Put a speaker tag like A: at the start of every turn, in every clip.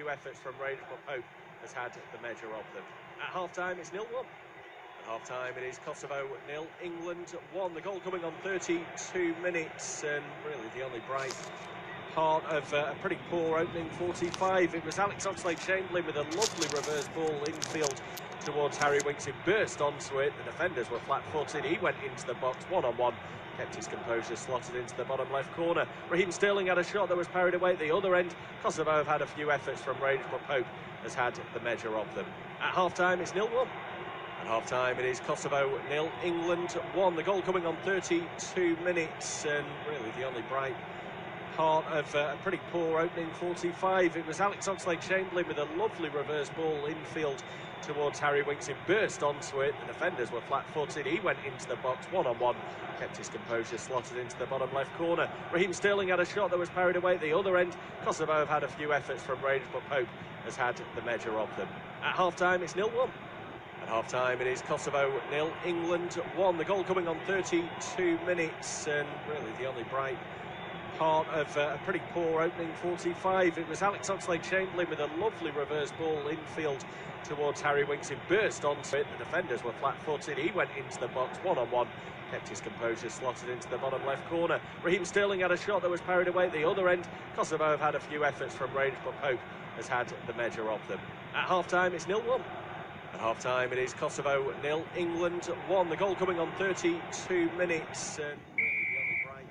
A: efforts from range, but Pope has had the measure of them. At half-time, it's 0-1. At half-time, it is Kosovo 0, England 1. The goal coming on 32 minutes, and really the only bright part of a pretty poor opening 45. It was Alex Oxlade-Chamberlain with a lovely reverse ball infield towards Harry Winks. He burst onto it. The defenders were flat-footed. He went into the box one-on-one, kept his composure, slotted into the bottom left corner. Raheem Sterling had a shot that was parried away at the other end. Kosovo have had a few efforts from range, but Pope has had the measure of them. At half-time, it's 0-1. At half-time, it is Kosovo 0, England 1. The goal coming on 32 minutes, and really the only bright part of a pretty poor opening 45. It was Alex Oxlade-Chamberlain with a lovely reverse ball infield towards Harry Winks. He burst onto it. The defenders were flat-footed. He went into the box one-on-one, kept his composure, slotted into the bottom left corner. Raheem Sterling had a shot that was parried away at the other end. Kosovo have had a few efforts from range, but Pope has had the measure of them. At half-time, it's 0-1. At half-time, it is Kosovo 0, England 1. The goal coming on 32 minutes, and really the only bright part of a pretty poor opening 45. It was Alex Oxlade-Chamberlain with a lovely reverse ball infield towards Harry Winks. He burst onto it. The defenders were flat-footed. He went into the box one-on-one, kept his composure, slotted into the bottom left corner. Raheem Sterling had a shot that was parried away at the other end. Kosovo have had a few efforts from range, but Pope has had the measure of them. At half-time, it's 0-1. At half-time, it is Kosovo 0, England 1. The goal coming on 32 minutes, and really the only bright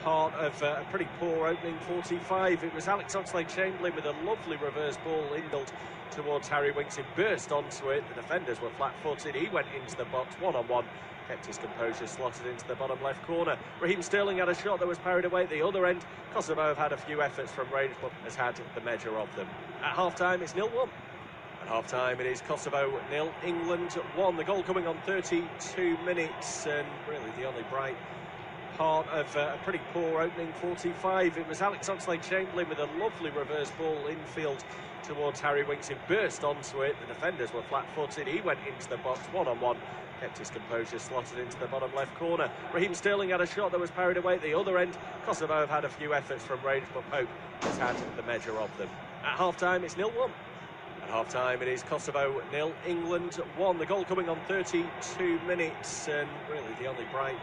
A: part of a pretty poor opening 45. It was Alex Oxlade-Chamberlain with a lovely reverse ball infield towards Harry Winks. He burst onto it. The defenders were flat-footed. He went into the box one-on-one, kept his composure, slotted into the bottom left corner. Raheem Sterling had a shot that was parried away at the other end. Kosovo have had a few efforts from range, but has had the measure of them. At half-time, it's 0-1. At half-time, it is Kosovo 0, England 1. The goal coming on 32 minutes, and really the only bright part of a pretty poor opening 45. It was Alex Oxlade-Chamberlain with a lovely reverse ball infield towards Harry Winks. He burst onto it. The defenders were flat-footed. He went into the box one-on-one, kept his composure, slotted into the bottom left corner. Raheem Sterling had a shot that was parried away at the other end. Kosovo have had a few efforts from range, but Pope has had the measure of them. At half-time, it's 0-1. At half-time, it is Kosovo 0, England 1. The goal coming on 32 minutes, and really the only bright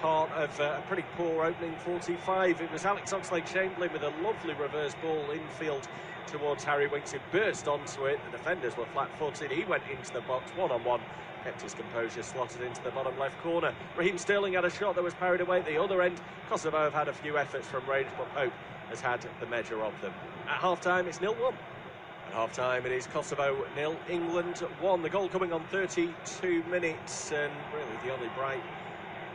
A: part of a pretty poor opening 45. It was Alex Oxlade-Chamberlain with a lovely reverse ball infield towards Harry Winks. He burst onto it. The defenders were flat-footed. He went into the box one-on-one, kept his composure, slotted into the bottom left corner. Raheem Sterling had a shot that was parried away at the other end. Kosovo have had a few efforts from range, but Pope has had the measure of them. At half-time, it's 0-1. At half-time, it is Kosovo 0, England 1. The goal coming on 32 minutes, and really the only bright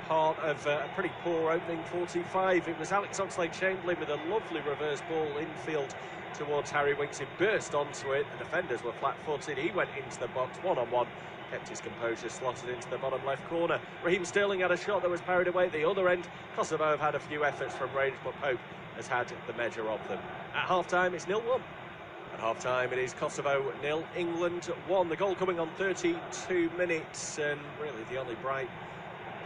A: part of a pretty poor opening 45. It was Alex Oxlade-Chamberlain with a lovely reverse ball infield towards Harry Winks. He burst onto it. The defenders were flat-footed. He went into the box one-on-one, kept his composure, slotted into the bottom left corner. Raheem Sterling had a shot that was parried away at the other end. Kosovo have had a few efforts from range, but Pope has had the measure of them. At half-time, it's 0-1. At half-time, it is Kosovo 0, England 1. The goal coming on 32 minutes, and really the only bright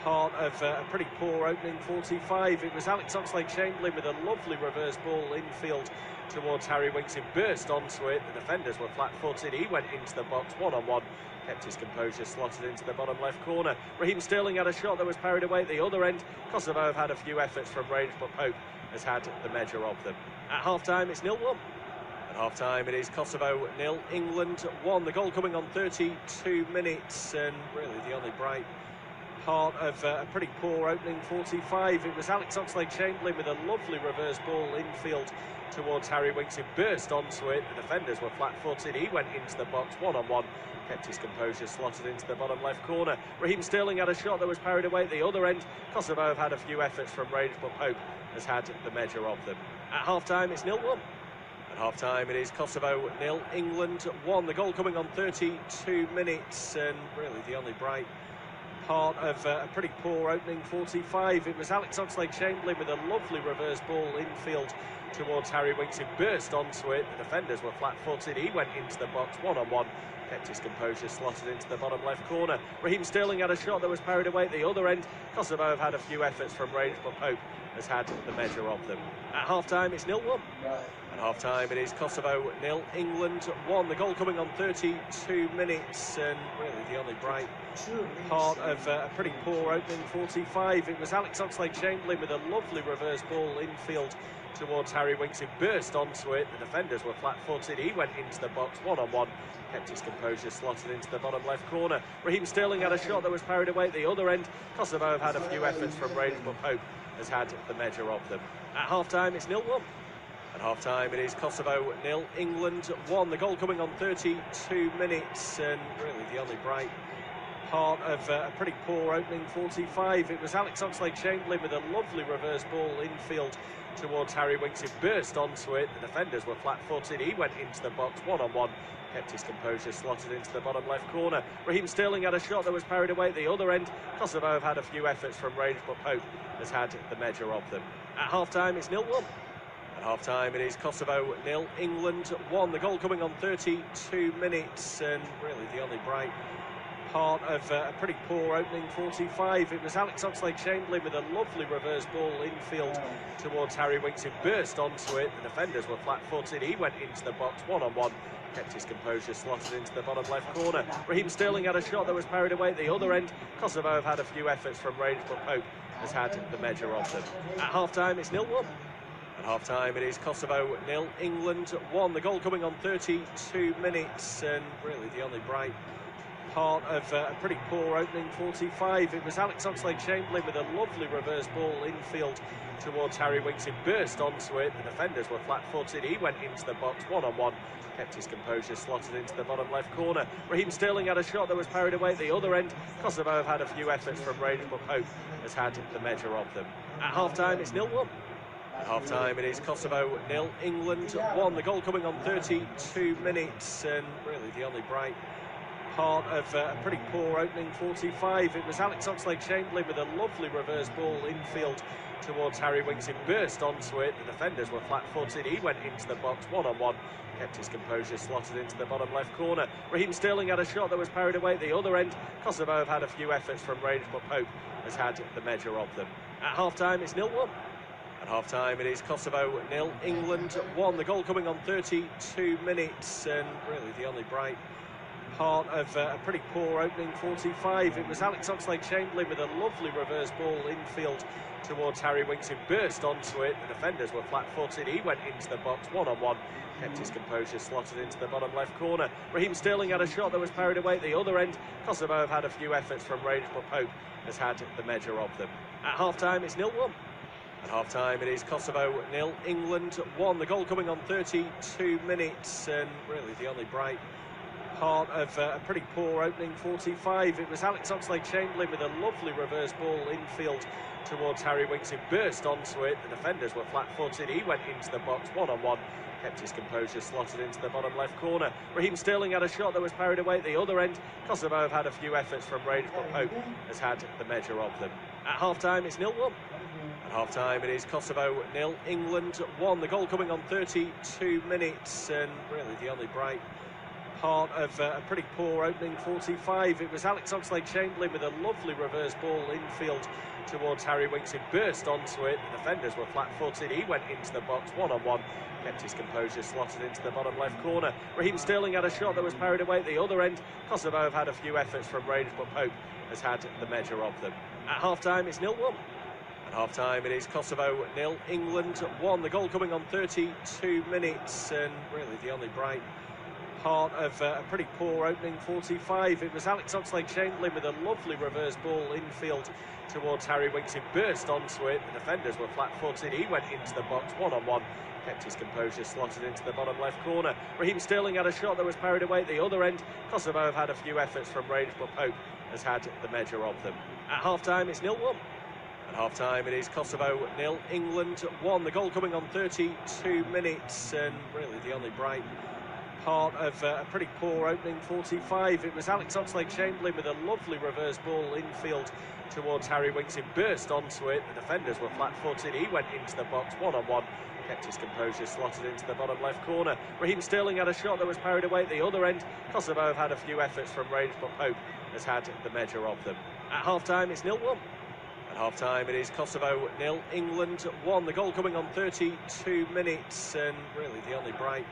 A: part of a pretty poor opening 45. It was Alex Oxlade-Chamberlain with a lovely reverse ball infield towards Harry Winks. He burst onto it. The defenders were flat-footed. He went into the box one-on-one, kept his composure, slotted into the bottom left corner. Raheem Sterling had a shot that was parried away at the other end. Kosovo have had a few efforts from range, but Pope has had the measure of them. At half-time, it's 0-1. At half-time, it is Kosovo 0, England 1. The goal coming on 32 minutes, and really the only bright part of a pretty poor opening 45. It was Alex Oxlade-Chamberlain with a lovely reverse ball infield towards Harry Winks. He burst onto it. The defenders were flat-footed. He went into the box one-on-one, kept his composure, slotted into the bottom left corner. Raheem Sterling had a shot that was parried away at the other end. Kosovo have had a few efforts from range, but Pope has had the measure of them. At half-time, it's 0-1. At half-time, it is Kosovo 0, England 1. The goal coming on 32 minutes, and really the only bright part of a pretty poor opening 45. It was Alex Oxlade-Chamberlain with a lovely reverse ball infield towards Harry Winks. He burst onto it. The defenders were flat-footed. He went into the box one-on-one, kept his composure, slotted into the bottom left corner. Raheem Sterling had a shot that was parried away at the other end. Kosovo have had a few efforts from range, but Pope has had the measure of them. At half-time, it's 0-1. At Half-time, it is Kosovo 0, England 1. The goal coming on 32 minutes, and really the only bright part of a pretty poor opening 45. It was Alex Oxlade-Chamberlain with a lovely reverse ball infield towards Harry Winks, who burst onto it. The defenders were flat-footed. He went into the box one-on-one, kept his composure, slotted into the bottom left corner. Raheem Sterling had a shot that was parried away at the other end. Kosovo have had a few efforts from range, but Pope has had the measure of them. At half-time, it's 0-1. At half-time, it is Kosovo 0, England 1. The goal coming on 32 minutes, and really the only bright part of a pretty poor opening 45. It was Alex Oxlade-Chamberlain with a lovely reverse ball infield towards Harry Winks, who burst onto it. The defenders were flat-footed. He went into the box one-on-one, kept his composure, slotted into the bottom left corner. Raheem Sterling had a shot that was parried away at the other end. Kosovo have had a few efforts from range, but Pope has had the measure of them. At half-time, it's 0-1. At half-time, it is Kosovo 0, England 1. The goal coming on 32 minutes, and really the only bright part of a pretty poor opening 45. It was Alex Oxlade-Chamberlain with a lovely reverse ball infield towards Harry Winks, who burst onto it. The defenders were flat-footed. He went into the box one-on-one, kept his composure, slotted into the bottom left corner. Raheem Sterling had a shot that was parried away at the other end. Kosovo have had a few efforts from range, but Pope has had the measure of them. At half-time, it's 0-1. At half-time, it is Kosovo 0, England 1. The goal coming on 32 minutes, and really the only bright part of a pretty poor opening 45. It was Alex Oxlade-Chamberlain with a lovely reverse ball infield towards Harry Winks, who burst onto it. The defenders were flat-footed. He went into the box one-on-one, kept his composure, slotted into the bottom left corner. Raheem Sterling had a shot that was parried away at the other end. Kosovo have had a few efforts from range, but Pope has had the measure of them. At half-time, it's 0-1. At half-time, it is Kosovo 0, England 1. The goal coming on 32 minutes, and really the only bright part of a pretty poor opening 45. It was Alex Oxlade-Chamberlain with a lovely reverse ball infield towards Harry Winks, who burst onto it. The defenders were flat-footed. He went into the box one-on-one, kept his composure, slotted into the bottom left corner. Raheem Sterling had a shot that was parried away at the other end. Kosovo have had a few efforts from range, but Pope has had the measure of them. At half-time, it's 0-1. At half-time, it is Kosovo 0, England 1. The goal coming on 32 minutes, and really the only bright part of a pretty poor opening 45. It was Alex Oxlade-Chamberlain with a lovely reverse ball infield towards Harry Winks, who burst onto it. The defenders were flat-footed. He went into the box one-on-one, kept his composure, slotted into the bottom left corner. Raheem Sterling had a shot that was parried away at the other end. Kosovo have had a few efforts from range, but Pope has had the measure of them. At half-time, it's 0-1. At half-time, it is Kosovo 0, England 1. The goal coming on 32 minutes, and really the only bright part of a pretty poor opening 45. It was Alex Oxlade-Chamberlain with a lovely reverse ball infield towards Harry Winks, who burst onto it. The defenders were flat-footed. He went into the box one-on-one, kept his composure, slotted into the bottom left corner. Raheem Sterling had a shot that was parried away at the other end. Kosovo have had a few efforts from range, but Pope has had the measure of them. At half-time, it's 0-1. At half-time, it is Kosovo 0, England 1. The goal coming on 32 minutes, and really the only bright part of a pretty poor opening 45. It was Alex Oxlade-Chamberlain with a lovely reverse ball infield towards Harry Winks, who burst onto it. The defenders were flat-footed. He went into the box one-on-one, kept his composure, slotted into the bottom left corner. Raheem Sterling had a shot that was parried away at the other end. Kosovo have had a few efforts from range, but Pope has had the measure of them. At half-time, it's 0-1. At half-time, it is Kosovo 0, England 1. The goal coming on 32 minutes, and really the only bright part of a pretty poor opening 45. It was Alex Oxlade-Chamberlain with a lovely reverse ball infield towards Harry Winks, who burst onto it. The defenders were flat-footed. He went into the box one-on-one, kept his composure, slotted into the bottom left corner. Raheem Sterling had a shot that was parried away at the other end. Kosovo have had a few efforts from range, but Pope has had the measure of them. At half-time, it's 0-1. At half-time, it is Kosovo 0, England 1. The goal coming on 32 minutes, and really the only bright part of a pretty poor opening 45. It was Alex Oxlade-Chamberlain with a lovely reverse ball infield towards Harry Winks, who burst onto it. The defenders were flat-footed. He went into the box one-on-one, kept his composure, slotted into the bottom left corner. Raheem Sterling had a shot that was parried away at the other end. Kosovo have had a few efforts from range, but Pope has had the measure of them. At half-time, it's 0-1. At Half-time, it is Kosovo 0, England 1. The goal coming on 32 minutes, and really the only bright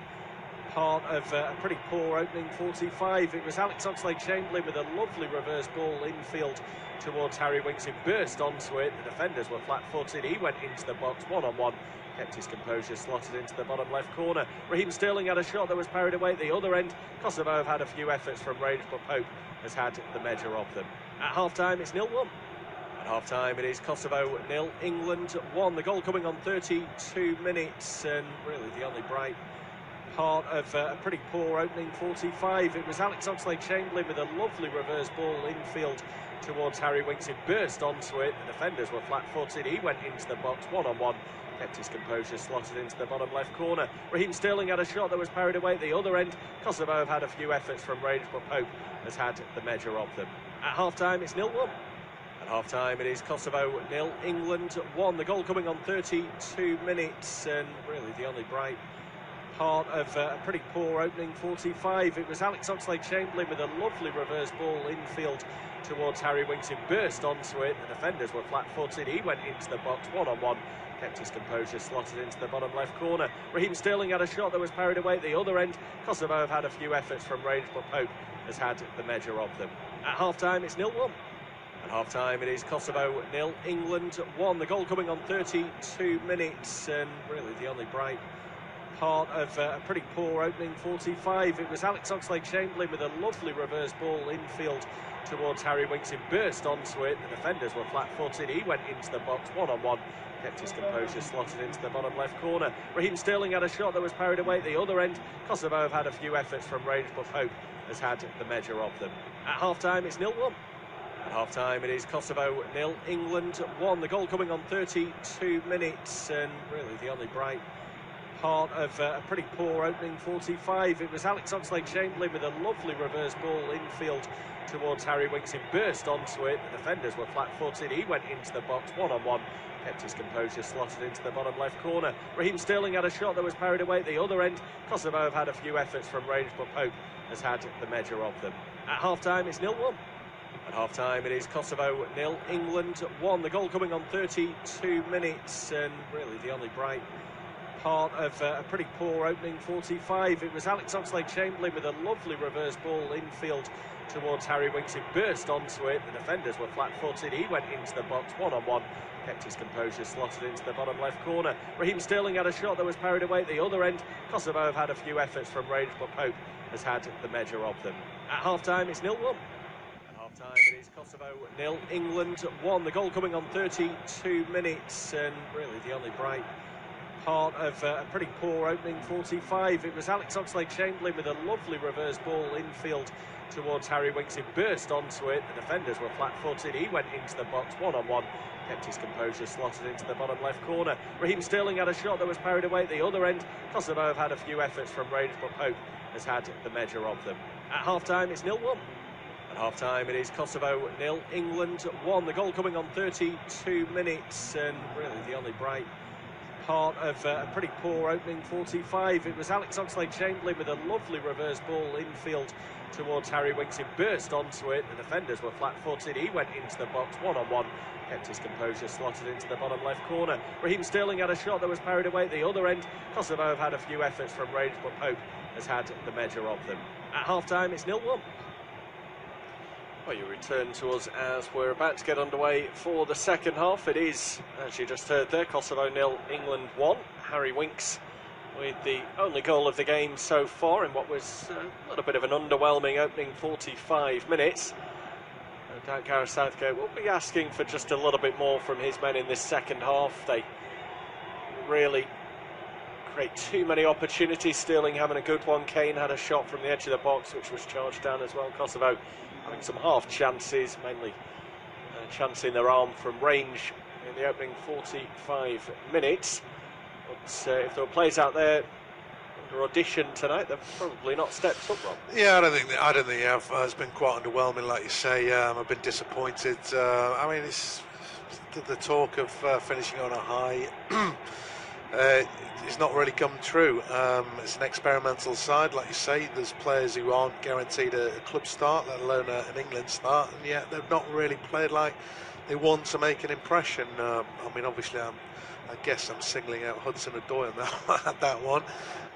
A: part of a pretty poor opening 45. It was Alex Oxlade-Chamberlain with a lovely reverse ball infield towards Harry Winks, who burst onto it. The defenders were flat-footed. He went into the box one-on-one, kept his composure, slotted into the bottom left corner. Raheem Sterling had a shot that was parried away at the other end. Kosovo have had a few efforts from range, but Pope has had the measure of them. At half-time, it's 0-1. At half-time, it is Kosovo 0, England 1. The goal coming on 32 minutes, and really the only bright part of a pretty poor opening 45. It was Alex Oxlade-Chamberlain with a lovely reverse ball infield towards Harry Winks, who burst onto it. The defenders were flat-footed. He went into the box one-on-one, kept his composure, slotted into the bottom left corner. Raheem Sterling had a shot that was parried away at the other end. Kosovo have had a few efforts from range, but Pope has had the measure of them. At half-time, it's 0-1. At half-time, it is Kosovo 0, England 1. The goal coming on 32 minutes, and really the only bright part of a pretty poor opening 45. It was Alex Oxlade-Chamberlain with a lovely reverse ball infield towards Harry Winks, who burst onto it. The defenders were flat-footed. He went into the box one-on-one, kept his composure, slotted into the bottom left corner. Raheem Sterling had a shot that was parried away at the other end. Kosovo have had a few efforts from range, but Pope has had the measure of them. At half-time, it's 0-1. At half-time, it is Kosovo 0, England 1. The goal coming on 32 minutes, and really the only bright part of a pretty poor opening 45. It was Alex Oxlade-Chamberlain with a lovely reverse ball infield towards Harry Winks, who burst onto it. The defenders were flat-footed. He went into the box one-on-one, kept his composure, slotted into the bottom left corner. Raheem Sterling had a shot that was parried away at the other end. Kosovo have had a few efforts from range, but Pope has had the measure of them. At half-time, it's 0-1. At half-time, it is Kosovo 0, England 1. The goal coming on 32 minutes, and really the only bright part of a pretty poor opening 45. It was Alex Oxlade-Chamberlain with a lovely reverse ball infield towards Harry Winks, who burst onto it. The defenders were flat-footed. He went into the box one-on-one, kept his composure, slotted into the bottom left corner. Raheem Sterling had a shot that was parried away at the other end. Kosovo have had a few efforts from range, but Pope has had the measure of them. At half-time, it's 0-1. At half-time, it is Kosovo 0, England 1. The goal coming on 32 minutes, and really the only bright part of a pretty poor opening 45. It was Alex Oxlade-Chamberlain with a lovely reverse ball infield towards Harry Winks, who burst onto it. The defenders were flat-footed. He went into the box one-on-one, kept his composure, slotted into the bottom left corner. Raheem Sterling had a shot that was parried away at the other end. Kosovo have had a few efforts from range, but Pope has had the measure of them. At half-time, it's 0-1. Half-time, it is Kosovo 0, England 1. The goal coming on 32 minutes, and really the only bright part of a pretty poor opening 45. It was Alex Oxlade-Chamberlain with a lovely reverse ball infield towards Harry Winks, who burst onto it. The defenders were flat-footed. He went into the box one-on-one, kept his composure, slotted into the bottom left corner. Raheem Sterling had a shot that was parried away at the other end. Kosovo have had a few efforts from range, but Pope has had the measure of them. At half-time, it's 0-1. At half-time, it is Kosovo 0, England 1. The goal coming on 32 minutes, and really the only bright part of a pretty poor opening 45. It was Alex Oxlade-Chamberlain with a lovely reverse ball infield towards Harry Winks, who burst onto it. The defenders were flat-footed. He went into the box one-on-one, kept his composure, slotted into the bottom left corner. Raheem Sterling had a shot that was parried away at the other end. Kosovo have had a few efforts from range, but Pope has had the measure of them. At half-time, it's 0-1. Well, you return to us as we're about to get underway for the second half. It is, as you just heard there, Kosovo 0, England 1. Harry Winks with the only goal of the game so far in what was a little bit of an underwhelming opening 45 minutes. No doubt Gareth Southgate will be asking for just a little bit more from his men in this second half. They really create too many opportunities. Sterling having a good one. Kane had a shot from the edge of the box, which was charged down as well. Kosovo having some half chances, mainly chancing their arm from range in the opening 45 minutes. But if there were players out there under audition tonight, they've probably not stepped up, Rob.
B: Yeah, I don't think they have. It's been quite underwhelming, like you say. I've been disappointed. I mean, it's the talk of finishing on a high. it's not really come true. It's an experimental side, like you say. There's players who aren't guaranteed a club start, let alone an England start, and yet they've not really played like they want to make an impression. I mean, obviously, I guess I'm singling out Hudson-Odoi on that one.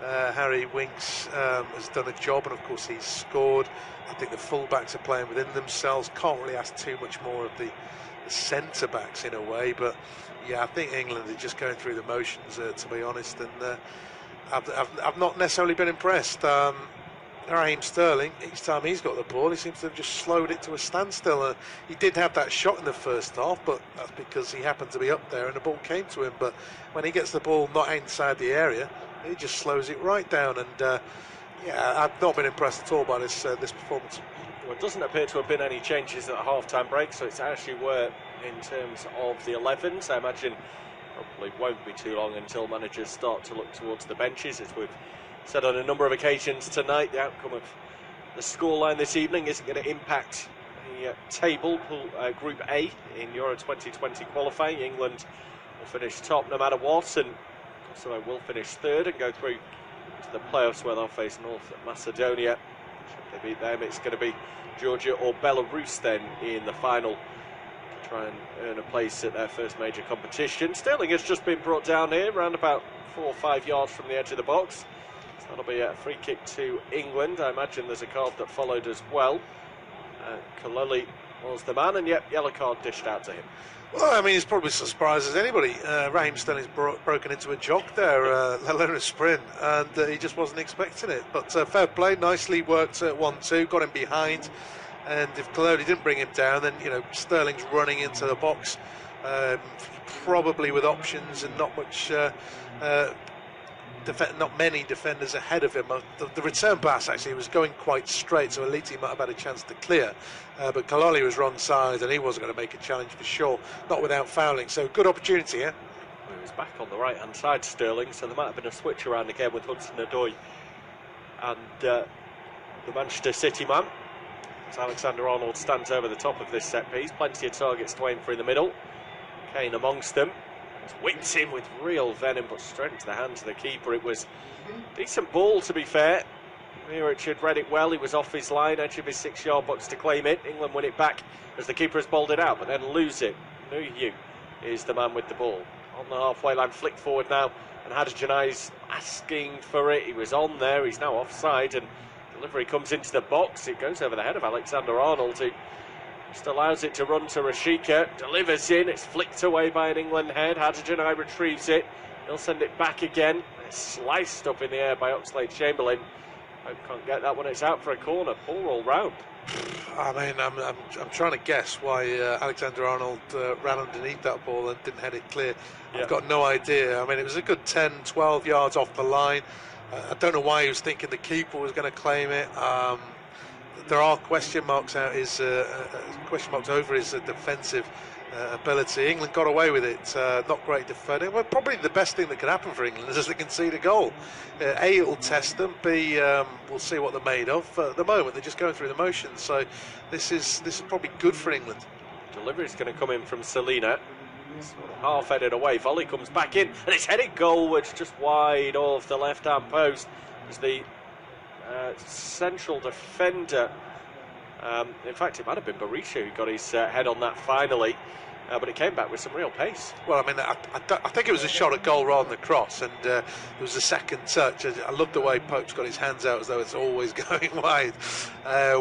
B: Harry Winks has done a job, and of course he's scored. I think the full-backs are playing within themselves. Can't really ask too much more of the centre-backs in a way, but yeah, I think England are just going through the motions, to be honest, and I've not necessarily been impressed. Raheem Sterling, each time he's got the ball, he seems to have just slowed it to a standstill. He did have that shot in the first half, but that's because he happened to be up there and the ball came to him. But when he gets the ball not inside the area, he just slows it right down. And yeah, I've not been impressed at all by this performance.
A: Well, it doesn't appear to have been any changes at the half-time break, so it's actually worked in terms of the 11s. I imagine probably won't be too long until managers start to look towards the benches. As we've said on a number of occasions tonight, the outcome of the scoreline this evening isn't going to impact the table. Group A in Euro 2020 qualifying. England will finish top no matter what, and Kosovo will finish third and go through to the playoffs where they'll face North Macedonia. Should they beat them, it's going to be Georgia or Belarus then in the final to try and earn a place at their first major competition. Sterling has just been brought down here, around about 4 or 5 yards from the edge of the box. So that'll be a free kick to England. I imagine there's a card that followed as well. Kaloli was the man, and yet, yellow card dished out to him.
B: Well, I mean, he's probably as surprised as anybody. Raheem Sterling's broken into a jog there, let alone a sprint, and he just wasn't expecting it. But fair play, nicely worked at 1-2, got him behind, and if Kaloli didn't bring him down, then, you know, Sterling's running into the box, probably with options and not much... not many defenders ahead of him. The return pass actually was going quite straight, so Aliti might have had a chance to clear, but Kaloli was wrong side and he wasn't going to make a challenge for sure, not without fouling, so good opportunity here.
A: Well, he was back on the right hand side, Sterling, so there might have been a switch around again with Hudson-Odoi and the Manchester City man, as Alexander-Arnold stands over the top of this set piece. Plenty of targets to aim for in the middle, Kane amongst them. It's whipped in with real venom, but straight into the hands of the keeper. It was a decent ball, to be fair. Richard read it well. He was off his line, edge of his 6-yard box to claim it. England win it back as the keeper has bowled it out, but then lose it. Nuyu is the man with the ball. On the halfway line, flicked forward now, and Hadjianai's asking for it. He was on there, he's now offside, and delivery comes into the box. It goes over the head of Alexander-Arnold, who just allows it to run to Rashika, delivers in, it's flicked away by an England head. Hadjianai retrieves it, he'll send it back again. It's sliced up in the air by Oxlade-Chamberlain. Hope can't get that one, it's out for a corner. Poor all round.
B: I mean, I'm trying to guess why Alexander-Arnold ran underneath that ball and didn't head it clear. I've got no idea. I mean, it was a good 10, 12 yards off the line. I don't know why he was thinking the keeper was going to claim it. There are question marks over his defensive ability. England got away with it. Not great defending. Well, probably the best thing that could happen for England is they concede a goal. A, it'll test them. B, we'll see what they're made of. At the moment, they're just going through the motions. So this is probably good for England.
A: Delivery's going to come in from Selina. Half headed away. Volley comes back in, and it's headed goalwards, just wide off the left-hand post. As the central defender, in fact it might have been Berisha who got his head on that finally, but it came back with some real pace.
B: Well, I mean, I think it was a shot at goal rather than a cross, and it was a second touch. I love the way Pope's got his hands out as though it's always going wide,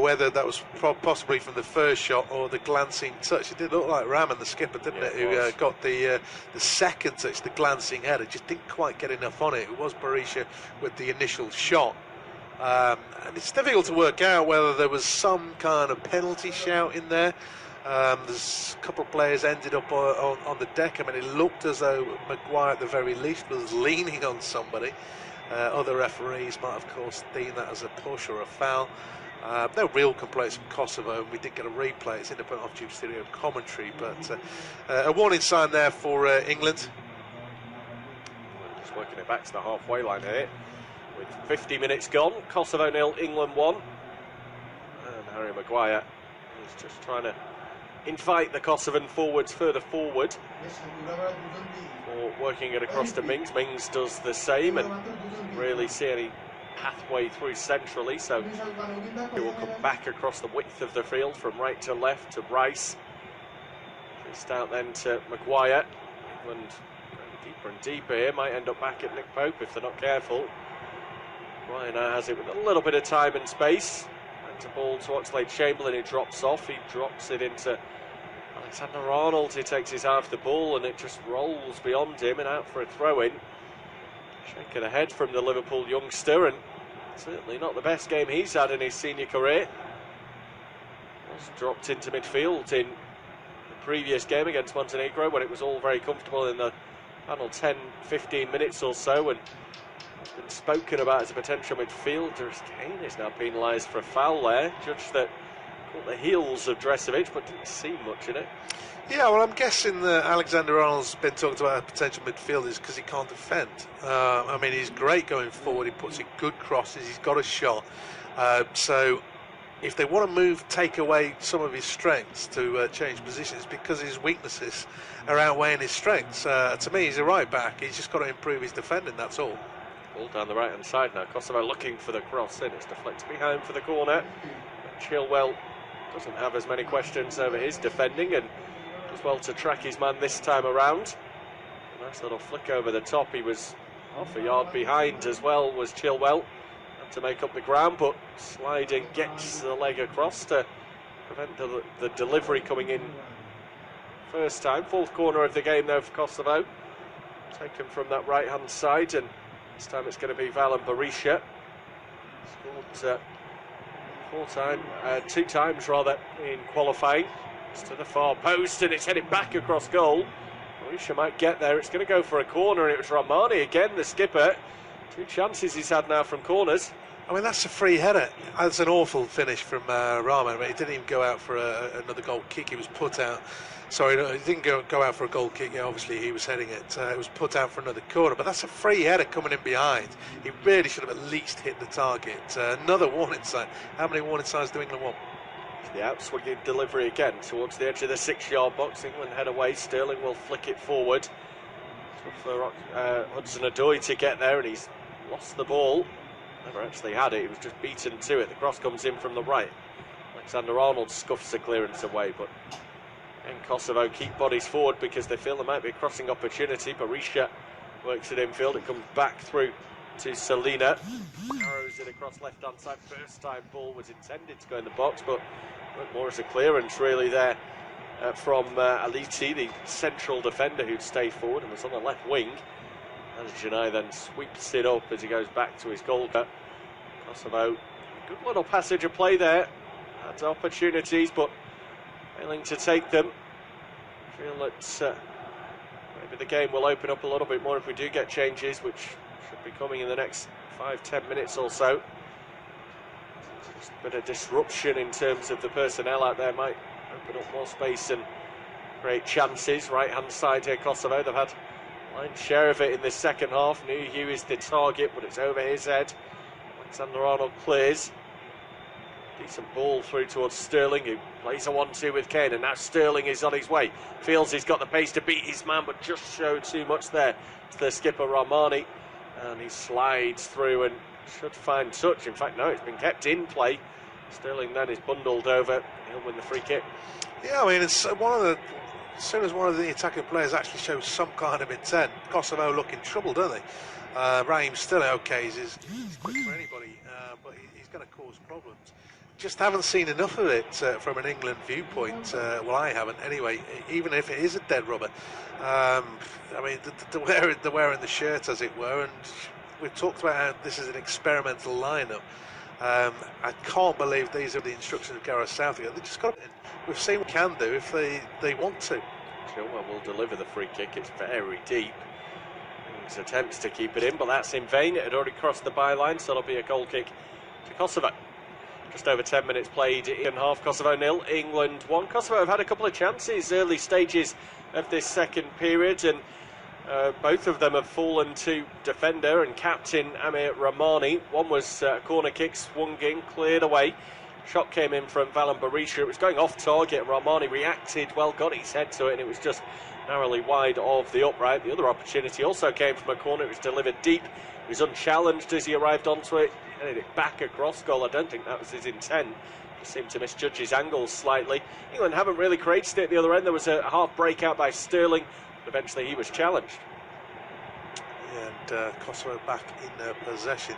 B: whether that was possibly from the first shot or the glancing touch. It did look like Rahman, the skipper, didn't it, who got the second touch, the glancing header, just didn't quite get enough on it. It was Berisha with the initial shot. And it's difficult to work out whether there was some kind of penalty shout in there. There's a couple of players ended up on the deck. I mean, it looked as though Maguire at the very least was leaning on somebody. Other referees might of course deem that as a push or a foul. No real complaints from Kosovo, and we did get a replay. It's independent off tube studio commentary, but a warning sign there for England.
A: Just working it back to the halfway line here. With 50 minutes gone, Kosovo 0, England 1. And Harry Maguire is just trying to invite the Kosovan forwards further forward, or working it across to Mings. Mings does the same and really see any pathway through centrally, so he will come back across the width of the field from right to left to Rice. Just out then to Maguire. England going deeper and deeper here, might end up back at Nick Pope if they're not careful. Maguire now has it with a little bit of time and space. And a ball to Oxlade-Chamberlain, who drops off. He drops it into Alexander-Arnold, who takes his eye off the ball, and it just rolls beyond him and out for a throw-in. Shake of the head from the Liverpool youngster, and certainly not the best game he's had in his senior career. Was dropped into midfield in the previous game against Montenegro when it was all very comfortable in the final 10-15 minutes or so, and it's been spoken about as a potential midfielder. Kane is now penalised for a foul there, judged that caught the heels of Dresovic, but didn't see much in it.
B: Yeah, well, I'm guessing that Alexander-Arnold's been talked about as potential midfielders because he can't defend. I mean, he's great going forward, he puts in good crosses, he's got a shot. So if they want to take away some of his strengths to change positions, because his weaknesses are outweighing his strengths. To me, he's a right back, he's just got to improve his defending, that's all.
A: Ball down the right-hand side now, Kosovo looking for the cross in, it's deflected behind for the corner. Chilwell doesn't have as many questions over his defending, and as well to track his man this time around. A nice little flick over the top. He was half a yard behind as well, was Chilwell. Had to make up the ground, but sliding gets the leg across to prevent the delivery coming in first time. Fourth corner of the game now for Kosovo. Taken from that right-hand side, and this time it's going to be Valan Berisha. Scored two times rather in qualifying. It's to the far post, and it's headed back across goal. Berisha might get there. It's going to go for a corner, and it was Rahmani again, the skipper. Two chances he's had now from corners.
B: I mean, that's a free header. That's an awful finish from Rahman. He didn't even go out for another goal kick. He was put out. Sorry, no, he didn't go out for a goal kick. Yeah, obviously, he was heading it. It was put out for another corner. But that's a free header coming in behind. He really should have at least hit the target. Another warning sign. How many warning signs do England want?
A: The outswinging delivery again towards the edge of the 6-yard box. England head away. Sterling will flick it forward. For Hudson-Odoi to get there, and he's lost the ball. Never actually had it. He was just beaten to it. The cross comes in from the right. Alexander-Arnold scuffs the clearance away, but and Kosovo keep bodies forward because they feel there might be a crossing opportunity. Berisha works it infield. It comes back through to Salina. Arrows it across left-hand side. First time ball was intended to go in the box, but more as a clearance really there from Aliti, the central defender who'd stayed forward and was on the left wing. And Janai then sweeps it up as he goes back to his goal cut. Kosovo, good little passage of play there. Had opportunities, but failing to take them. I feel that maybe the game will open up a little bit more if we do get changes, which should be coming in the next 5-10 minutes or so. Just a bit of disruption in terms of the personnel out there might open up more space and create chances. Right-hand side here, Kosovo, they've had lion's share of it in the second half. Nuhiu is the target, but it's over his head. Alexander-Arnold clears. Decent ball through towards Sterling, who plays a 1-2 with Kane, and now Sterling is on his way. Feels he's got the pace to beat his man, but just showed too much there to the skipper Rahmani. And he slides through and should find touch. In fact, no, it's been kept in play. Sterling then is bundled over. He'll win the free kick.
B: Yeah, I mean, it's as soon as one of the attacking players actually shows some kind of intent, Kosovo look in trouble, don't they? Raheem Sterling, okay, he's quick for anybody, but he's going to cause problems. Just haven't seen enough of it from an England viewpoint. Well, I haven't anyway, even if it is a dead rubber. I mean, the wearing the shirt, as it were, and we've talked about how this is an experimental lineup. I can't believe these are the instructions of Gareth Southgate. They just got. We've seen what they can do if they want to.
A: Chilwell will deliver the free kick. It's very deep. His attempts to keep it in, but that's in vain. It had already crossed the byline, so it'll be a goal kick to Kosovo. Just over 10 minutes played in half. Kosovo 0, England 1. Kosovo have had a couple of chances early stages of this second period, and both of them have fallen to defender and captain Amir Rahmani. One was a corner kick, swung in, cleared away. Shot came in from Valan Berisha. It was going off target. Rahmani reacted well, got his head to it, and it was just narrowly wide of the upright. The other opportunity also came from a corner. It was delivered deep. He was unchallenged as he arrived onto it. Headed it back across goal. I don't think that was his intent. He seemed to misjudge his angles slightly. England haven't really created it at the other end. There was a half breakout by Sterling. Eventually he was challenged.
B: Yeah, and Kosovo back in possession.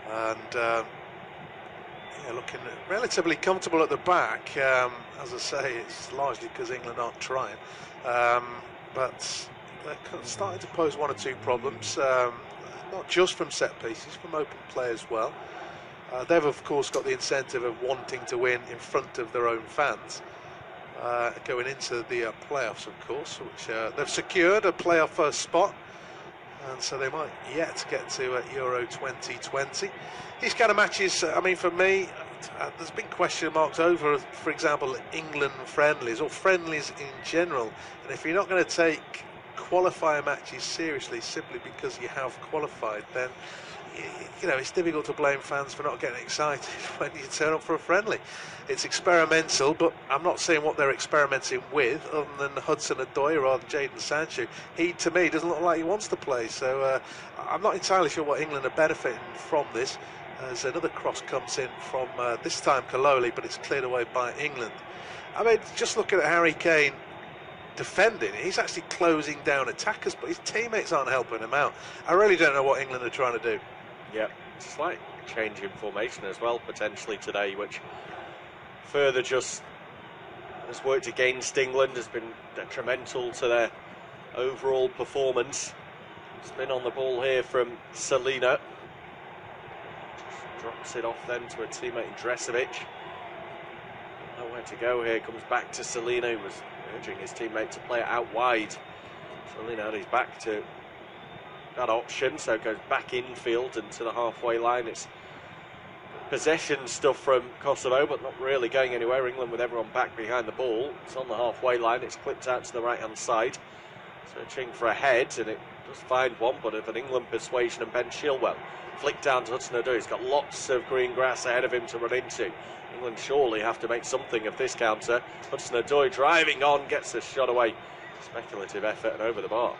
B: And looking relatively comfortable at the back. As I say, it's largely because England aren't trying. But they're starting to pose one or two problems, not just from set pieces, from open play as well. They've, of course, got the incentive of wanting to win in front of their own fans. Going into the playoffs, of course, which they've secured a playoff spot. And so they might yet get to Euro 2020. These kind of matches, I mean, for me, there's been question marks over, for example, England friendlies or friendlies in general. And if you're not going to take qualifier matches seriously simply because you have qualified, then it's difficult to blame fans for not getting excited when you turn up for a friendly. It's experimental, but I'm not saying what they're experimenting with, other than Hudson-Odoi or Jadon Sancho. He, to me, doesn't look like he wants to play, so I'm not entirely sure what England are benefiting from this, as another cross comes in from, this time, Kaloli, but it's cleared away by England. I mean, just looking at Harry Kane defending, he's actually closing down attackers, but his teammates aren't helping him out. I really don't know what England are trying to do.
A: Yeah, slight change in formation as well, potentially today, which further just has worked against England, has been detrimental to their overall performance. Spin on the ball here from Selina. Just drops it off then to a teammate in Dresevic. Nowhere to go here, comes back to Selina, who was urging his teammate to play it out wide. Selina had his back to that option, so goes back infield and to the halfway line. It's possession stuff from Kosovo, but not really going anywhere. England with everyone back behind the ball. It's on the halfway line, it's clipped out to the right hand side, searching for a head, and it does find one, but of an England persuasion, and Ben Chilwell flicked down to Hudson-Odoi. He's got lots of green grass ahead of him to run into. England surely have to make something of this counter. Hudson-Odoi driving on, gets the shot away. Speculative effort and over the bar.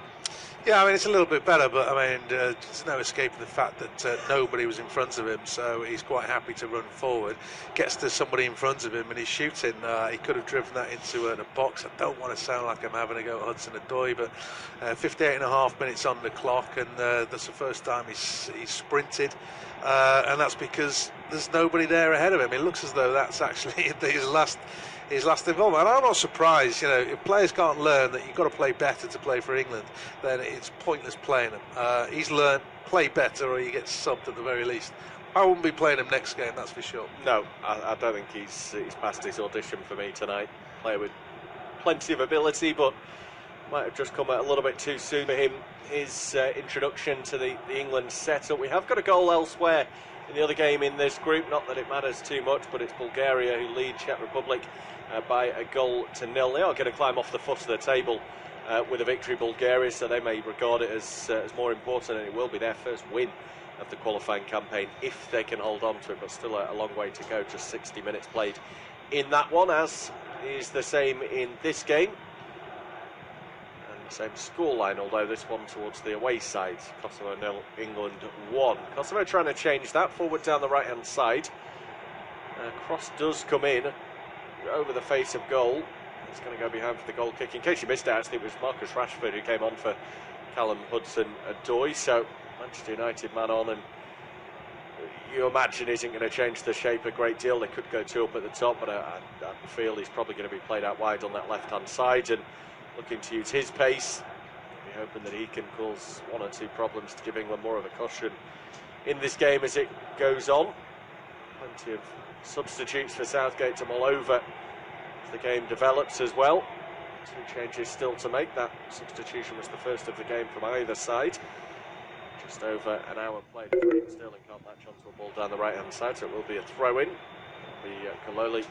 B: Yeah, I mean, it's a little bit better, but I mean, there's no escaping the fact that nobody was in front of him, so he's quite happy to run forward. Gets to somebody in front of him and he's shooting. He could have driven that into the box. I don't want to sound like I'm having a go at Hudson-Odoi, but 58 and a half minutes on the clock, and that's the first time he's sprinted, and that's because there's nobody there ahead of him. It looks as though that's actually his last involvement. And I'm not surprised, if players can't learn that you've got to play better to play for England, then it's pointless playing him. He's learned, play better or you get subbed at the very least. I wouldn't be playing him next game, that's for sure.
A: No, I don't think he's passed his audition for me tonight. Player with plenty of ability, but might have just come out a little bit too soon for him. His introduction to the England setup. We have got a goal elsewhere in the other game in this group, not that it matters too much, but it's Bulgaria who lead Czech Republic by a 1-0. They are going to climb off the foot of the table with a victory, Bulgaria, so they may regard it as more important, and it will be their first win of the qualifying campaign if they can hold on to it, but still a long way to go. Just 60 minutes played in that one, as is the same in this game. Same scoreline, although this one towards the away side. Kosovo 0, England 1. Kosovo trying to change that forward down the right hand side. Cross does come in over the face of goal. It's going to go behind for the goal kick. In case you missed it, actually, it was Marcus Rashford who came on for Callum Hudson-Odoi. So Manchester United man on, and you imagine isn't going to change the shape a great deal. They could go two up at the top, but I feel he's probably going to be played out wide on that left hand side, and looking to use his pace. We're hoping that he can cause one or two problems to give England more of a cushion in this game as it goes on. Plenty of substitutes for Southgate to mull over as the game develops as well. Two changes still to make. That substitution was the first of the game from either side. Just over an hour played. Sterling can't latch onto a ball down the right hand side, so it will be a throw-in. It'll be Kaloli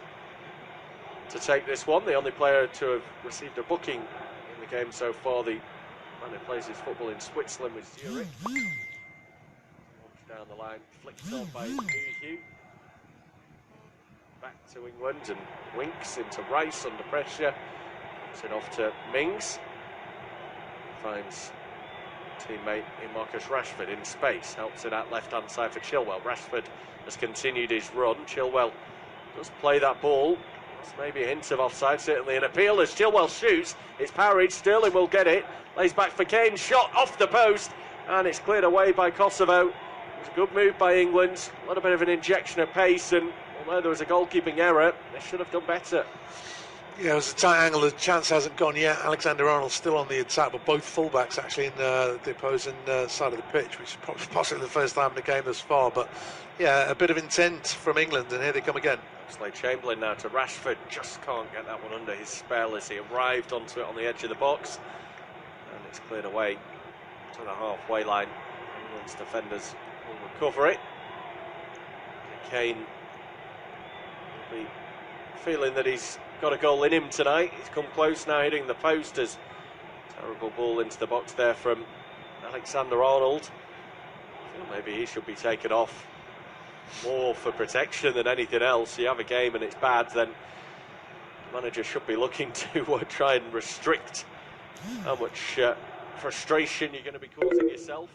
A: to take this one, the only player to have received a booking in the game so far. The man who plays his football in Switzerland was Zurich. Down the line, flicked on by Hugh. back to England and Winks into Rice under pressure. Puts it off to Mings. Finds teammate in Marcus Rashford in space. Helps it out left-hand side for Chilwell. Rashford has continued his run. Chilwell does play that ball. It's maybe a hint of offside, certainly an appeal as Chilwell shoots. It's parried. Sterling will get it. Lays back for Kane. Shot off the post. And it's cleared away by Kosovo. It was a good move by England. A little bit of an injection of pace. And although there was a goalkeeping error, they should have done better.
B: Yeah, it was a tight angle. The chance hasn't gone yet. Alexander-Arnold's still on the attack, but both fullbacks actually in the opposing side of the pitch, which is possibly the first time in the game thus far. But yeah, a bit of intent from England, and here they come again.
A: Oxlade-Chamberlain now to Rashford. Just can't get that one under his spell as he arrived onto it on the edge of the box. And it's cleared away to the halfway line. England's defenders will recover it. Kane will be feeling that he's got a goal in him tonight. He's come close now, hitting the post as terrible ball into the box there from Alexander-Arnold. I feel maybe he should be taken off more for protection than anything else. You have a game and it's bad, then the manager should be looking to try and restrict how much frustration you're going to be causing yourself,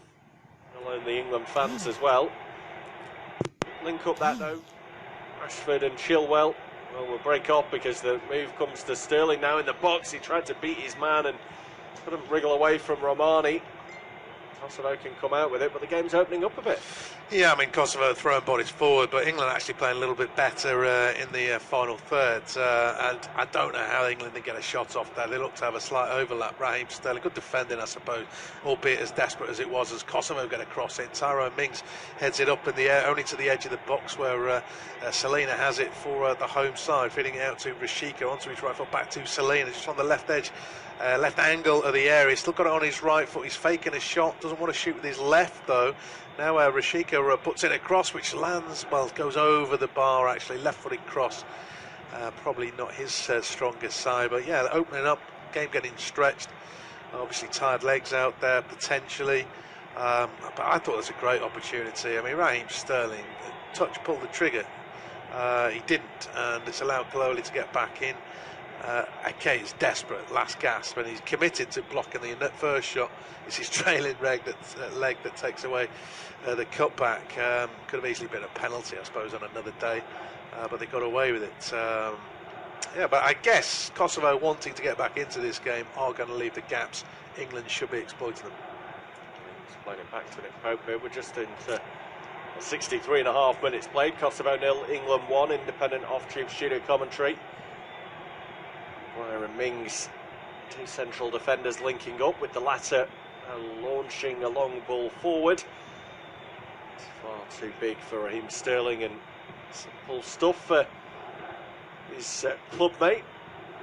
A: let alone the England fans as well. Link up that though, Rashford and Chilwell. Well, we'll break off because the move comes to Sterling now in the box. He tried to beat his man and couldn't wriggle away from Romani. Kosovo can come out with it, but the game's opening up a bit.
B: Yeah, I mean, Kosovo throwing bodies forward, but England actually playing a little bit better in the final third. And I don't know how England didn't get a shot off there. They look to have a slight overlap. Raheem Sterling, good defending, I suppose, albeit as desperate as it was, as Kosovo get across it. Tyrone Mings heads it up in the air, only to the edge of the box where Selena has it for the home side, feeding it out to Rashika, onto his right foot, back to Selena, just on the left edge. Left angle of the area. He's still got it on his right foot. He's faking a shot. Doesn't want to shoot with his left though. Now Rashika puts it across, which lands, well, goes over the bar actually. Left-footed cross. Probably not his strongest side, but yeah, opening up. Game getting stretched. Obviously tired legs out there potentially. But I thought it was a great opportunity. I mean, Raheem Sterling pulled the trigger. He didn't, and it's allowed Kaloli to get back in. Okay, he's desperate, last gasp, and he's committed to blocking the first shot. It's his trailing leg that takes away the cutback. Could have easily been a penalty, I suppose, on another day, but they got away with it. Yeah, but I guess Kosovo wanting to get back into this game are going to leave the gaps. England should be exploiting them.
A: Just playing it back to Nick Pope here. We're just into 63.5 minutes played. Kosovo 0, England 1. Independent off-tube studio commentary. Maguire and Mings, two central defenders linking up, with the latter launching a long ball forward. It's far too big for Raheem Sterling, and simple stuff for his clubmate,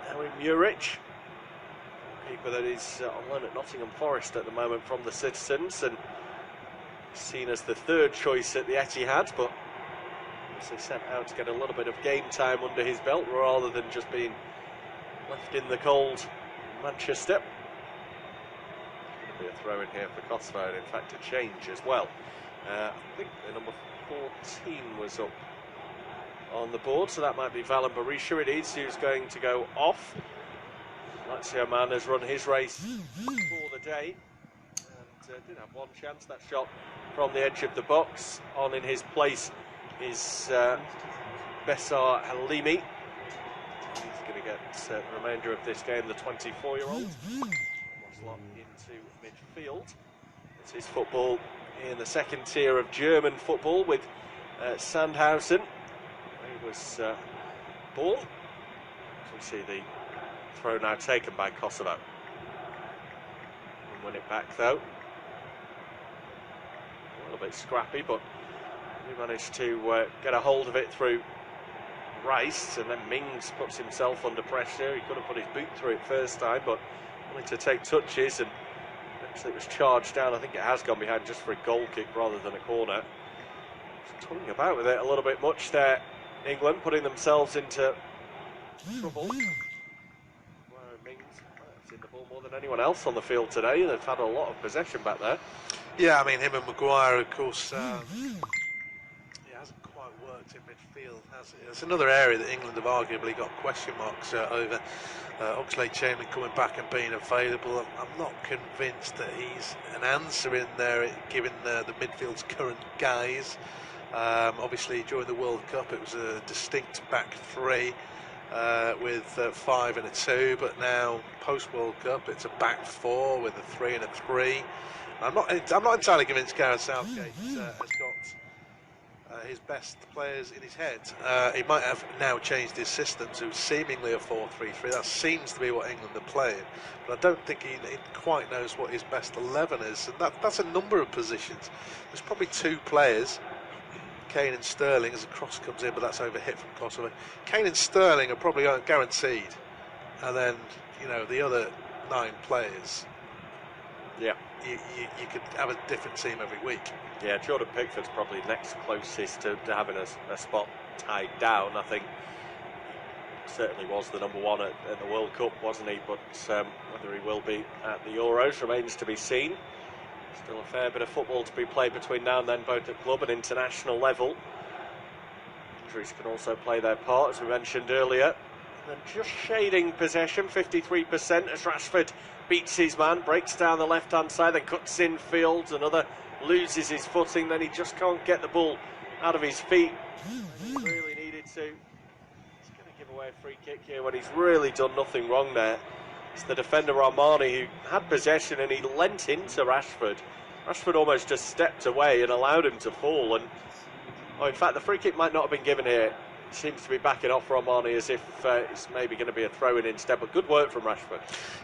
A: Harry Muric, keeper that is on loan at Nottingham Forest at the moment from the Citizens, and seen as the third choice at the Etihad, but obviously sent out to get a little bit of game time under his belt rather than just being left in the cold in Manchester. Going to be a throw in here for Kosovo, and in fact a change as well. I think the number 14 was up on the board, so that might be Valan Berisha. It is, who's going to go off. Lazio man has run his race for the day and did have one chance. That shot from the edge of the box. On in his place is Besar Halimi. He's going to get the remainder of this game, the 24-year-old. Slot into midfield. It's his football in the second tier of German football with Sandhausen. He was born. So we see the throw now taken by Kosovo. And win it back though. A little bit scrappy, but he managed to get a hold of it through Rice, and then Mings puts himself under pressure. He could have put his boot through it first time, but wanted to take touches, and eventually it was charged down. I think it has gone behind just for a goal kick rather than a corner. Just toying about with it a little bit much there, England, putting themselves into trouble. Mings has seen the ball more than anyone else on the field today. They've had a lot of possession back there.
B: Yeah, I mean, him and Maguire, of course, it hasn't quite worked in midfield, has it? It's another area that England have arguably got question marks over. Oxlade-Chamberlain coming back and being available. I'm not convinced that he's an answer in there, given the midfield's current guise. Obviously, during the World Cup, it was a distinct back three with 5 and a 2, but now post-World Cup, it's a back 4 with a 3 and a 3. I'm not entirely convinced Gareth Southgate has got his best players in his head. He might have now changed his system to seemingly a 4-3-3. That seems to be what England are playing, but I don't think he quite knows what his best 11 is, and that's a number of positions. There's probably 2 players, Kane and Sterling, as a cross comes in, but that's over hit from Kosovo. Kane and Sterling are probably guaranteed, and then the other 9 players.
A: Yeah.
B: You could have a different team every week.
A: Yeah, Jordan Pickford's probably next closest to having a spot tied down. I think certainly was the number 1 at the World Cup, wasn't he? But whether he will be at the Euros remains to be seen. Still a fair bit of football to be played between now and then, both at club and international level. Injuries can also play their part, as we mentioned earlier. And just shading possession, 53%, as Rashford beats his man, breaks down the left-hand side, then cuts in field. Another loses his footing, then he just can't get the ball out of his feet. He really needed to. He's going to give away a free kick here when he's really done nothing wrong there. It's the defender Armani who had possession and he leant into Rashford. Rashford almost just stepped away and allowed him to fall. And in fact, the free kick might not have been given here. It seems to be backing off for Armani as if it's maybe going to be a throw-in instead. But good work from Rashford.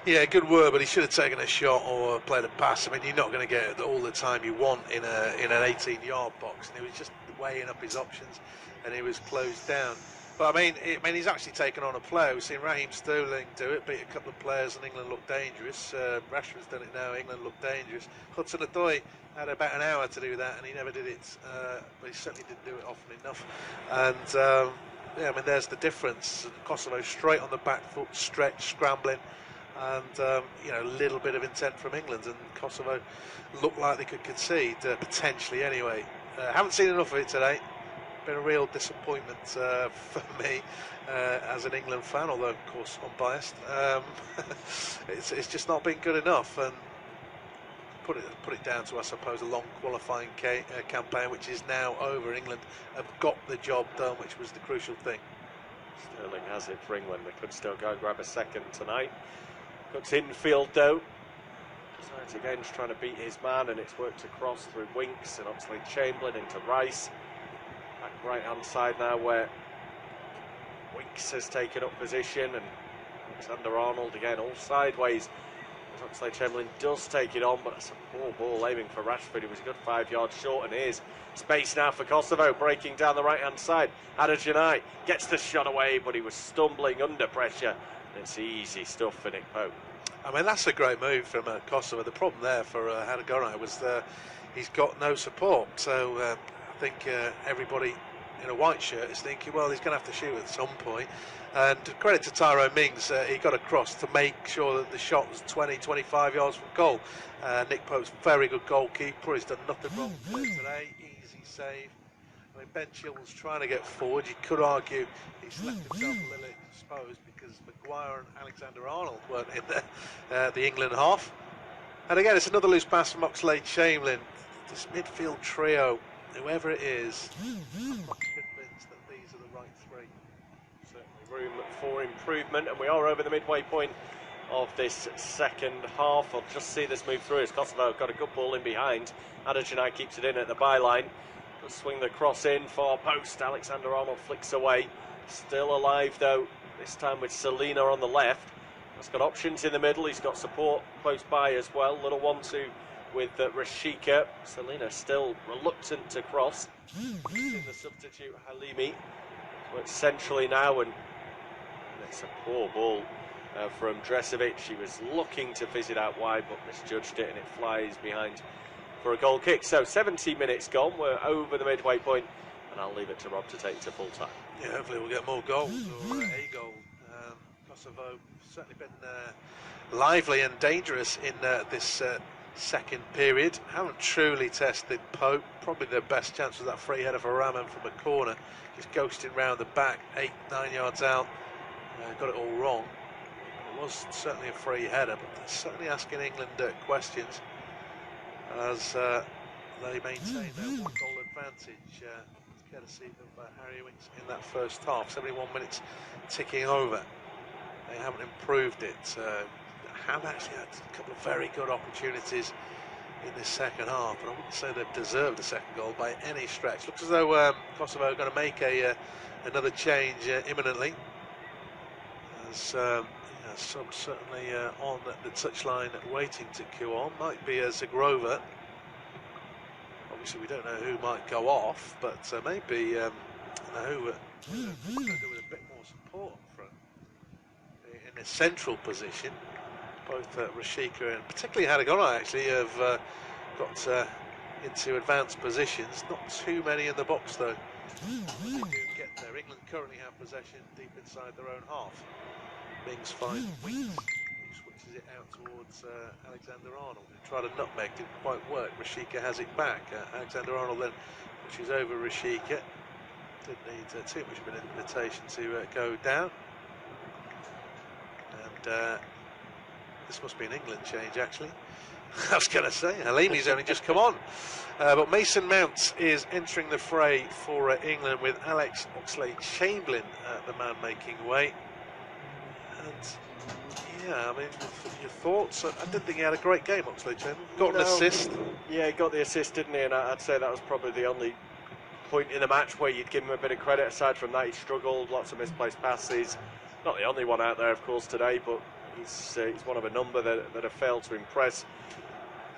A: Yeah,
B: good work, but he should have taken a shot or played a pass. I mean, you're not going to get all the time you want in an 18-yard box. And he was just weighing up his options, and he was closed down. But I mean, he's actually taken on a player. We've seen Raheem Sterling do it, beat a couple of players, and England looked dangerous. Rashford's done it now. England looked dangerous. Hudson-Odoi had about an hour to do that, and he never did it. But he certainly didn't do it often enough. And yeah, I mean, there's the difference. Kosovo straight on the back foot, stretch, scrambling, and a little bit of intent from England, and Kosovo looked like they could concede potentially anyway. Haven't seen enough of it today. Been a real disappointment for me as an England fan, although of course unbiased. It's just not been good enough, and put it down to, I suppose, a long qualifying campaign, which is now over. England have got the job done, which was the crucial thing.
A: Sterling has it for England. They could still go and grab a second tonight. Cuts infield though. Decides again just trying to beat his man, and it's worked across through Winks and Oxlade-Chamberlain into Rice. Back right-hand side now, where Winks has taken up position, and Alexander-Arnold again all sideways. Oxlade-Chamberlain does take it on, but it's a poor ball aiming for Rashford. It was a good 5 yards short, and here's space now for Kosovo, breaking down the right-hand side. Haderjanai gets the shot away, but he was stumbling under pressure. It's easy stuff for Nick Pope.
B: I mean, that's a great move from Kosovo. The problem there for Haderjanai was he's got no support, so I think everybody in a white shirt is thinking, well, he's going to have to shoot at some point. And credit to Tyrone Mings, he got across to make sure that the shot was 20-25 yards from goal. Nick Pope's very good goalkeeper. He's done nothing wrong today. Easy save. I mean, Ben Chilwell's trying to get forward. You could argue he's left himself a little exposed because Maguire and Alexander-Arnold weren't in the England half. And again, it's another loose pass from Oxlade-Chamberlain. This midfield trio, whoever it is, I'm not convinced that these are the right 3.
A: Room for improvement, and we are over the midway point of this second half. I'll just see this move through as Kosovo have got a good ball in behind. Haderjanai keeps it in at the byline. Does swing the cross in, far post. Alexander-Arnold flicks away. Still alive though, this time with Selina on the left. He's got options in the middle. He's got support close by as well. Little 1-2 with Rashika. Selina still reluctant to cross. In the substitute Halimi. Works centrally now, and it's a poor ball from Dresevic. He was looking to fizz it out wide, but misjudged it, and it flies behind for a goal kick. So 70 minutes gone. We're over the midway point, and I'll leave it to Rob to take to full time.
B: Yeah, hopefully we'll get more goals or a goal. Kosovo certainly been lively and dangerous in this second period. Haven't truly tested Pope. Probably their best chance was that free header for Raman from a corner. Just ghosting round the back, 8-9 yards out. Got it all wrong. It was certainly a free header, but they're certainly asking England questions as they maintain their 1-goal advantage, courtesy of Harry Winks in that first half. 71 minutes ticking over. They haven't improved it. Have actually had a couple of very good opportunities in this second half, but I wouldn't say they've deserved the second goal by any stretch. Looks as though Kosovo are going to make another change imminently. As some certainly on the touchline waiting to queue on. Might be Zagrova. Obviously, we don't know who might go off, but maybe who with a bit more support up front in a central position. Both Rashika and particularly Hadagona actually have got into advanced positions. Not too many in the box though. When they do get there, England currently have possession deep inside their own half. Mings finds Winks, who switches it out towards Alexander-Arnold, who tried a nutmeg, didn't quite work. Rashika has it back. Alexander-Arnold then pushes over Rashika. Didn't need too much of an invitation to go down. And this must be an England change, actually. I was going to say, Halimi's only just come on. But Mason Mount is entering the fray for England with Alex Oxlade-Chamberlain, the man making way. And yeah, I mean, your thoughts? I didn't think he had a great game, Oxlade-Chamberlain. Got an assist.
A: Yeah, he got the assist, didn't he? And I'd say that was probably the only point in the match where you'd give him a bit of credit. Aside from that, he struggled, lots of misplaced passes. Not the only one out there, of course, today, but he's one of a number that have failed to impress.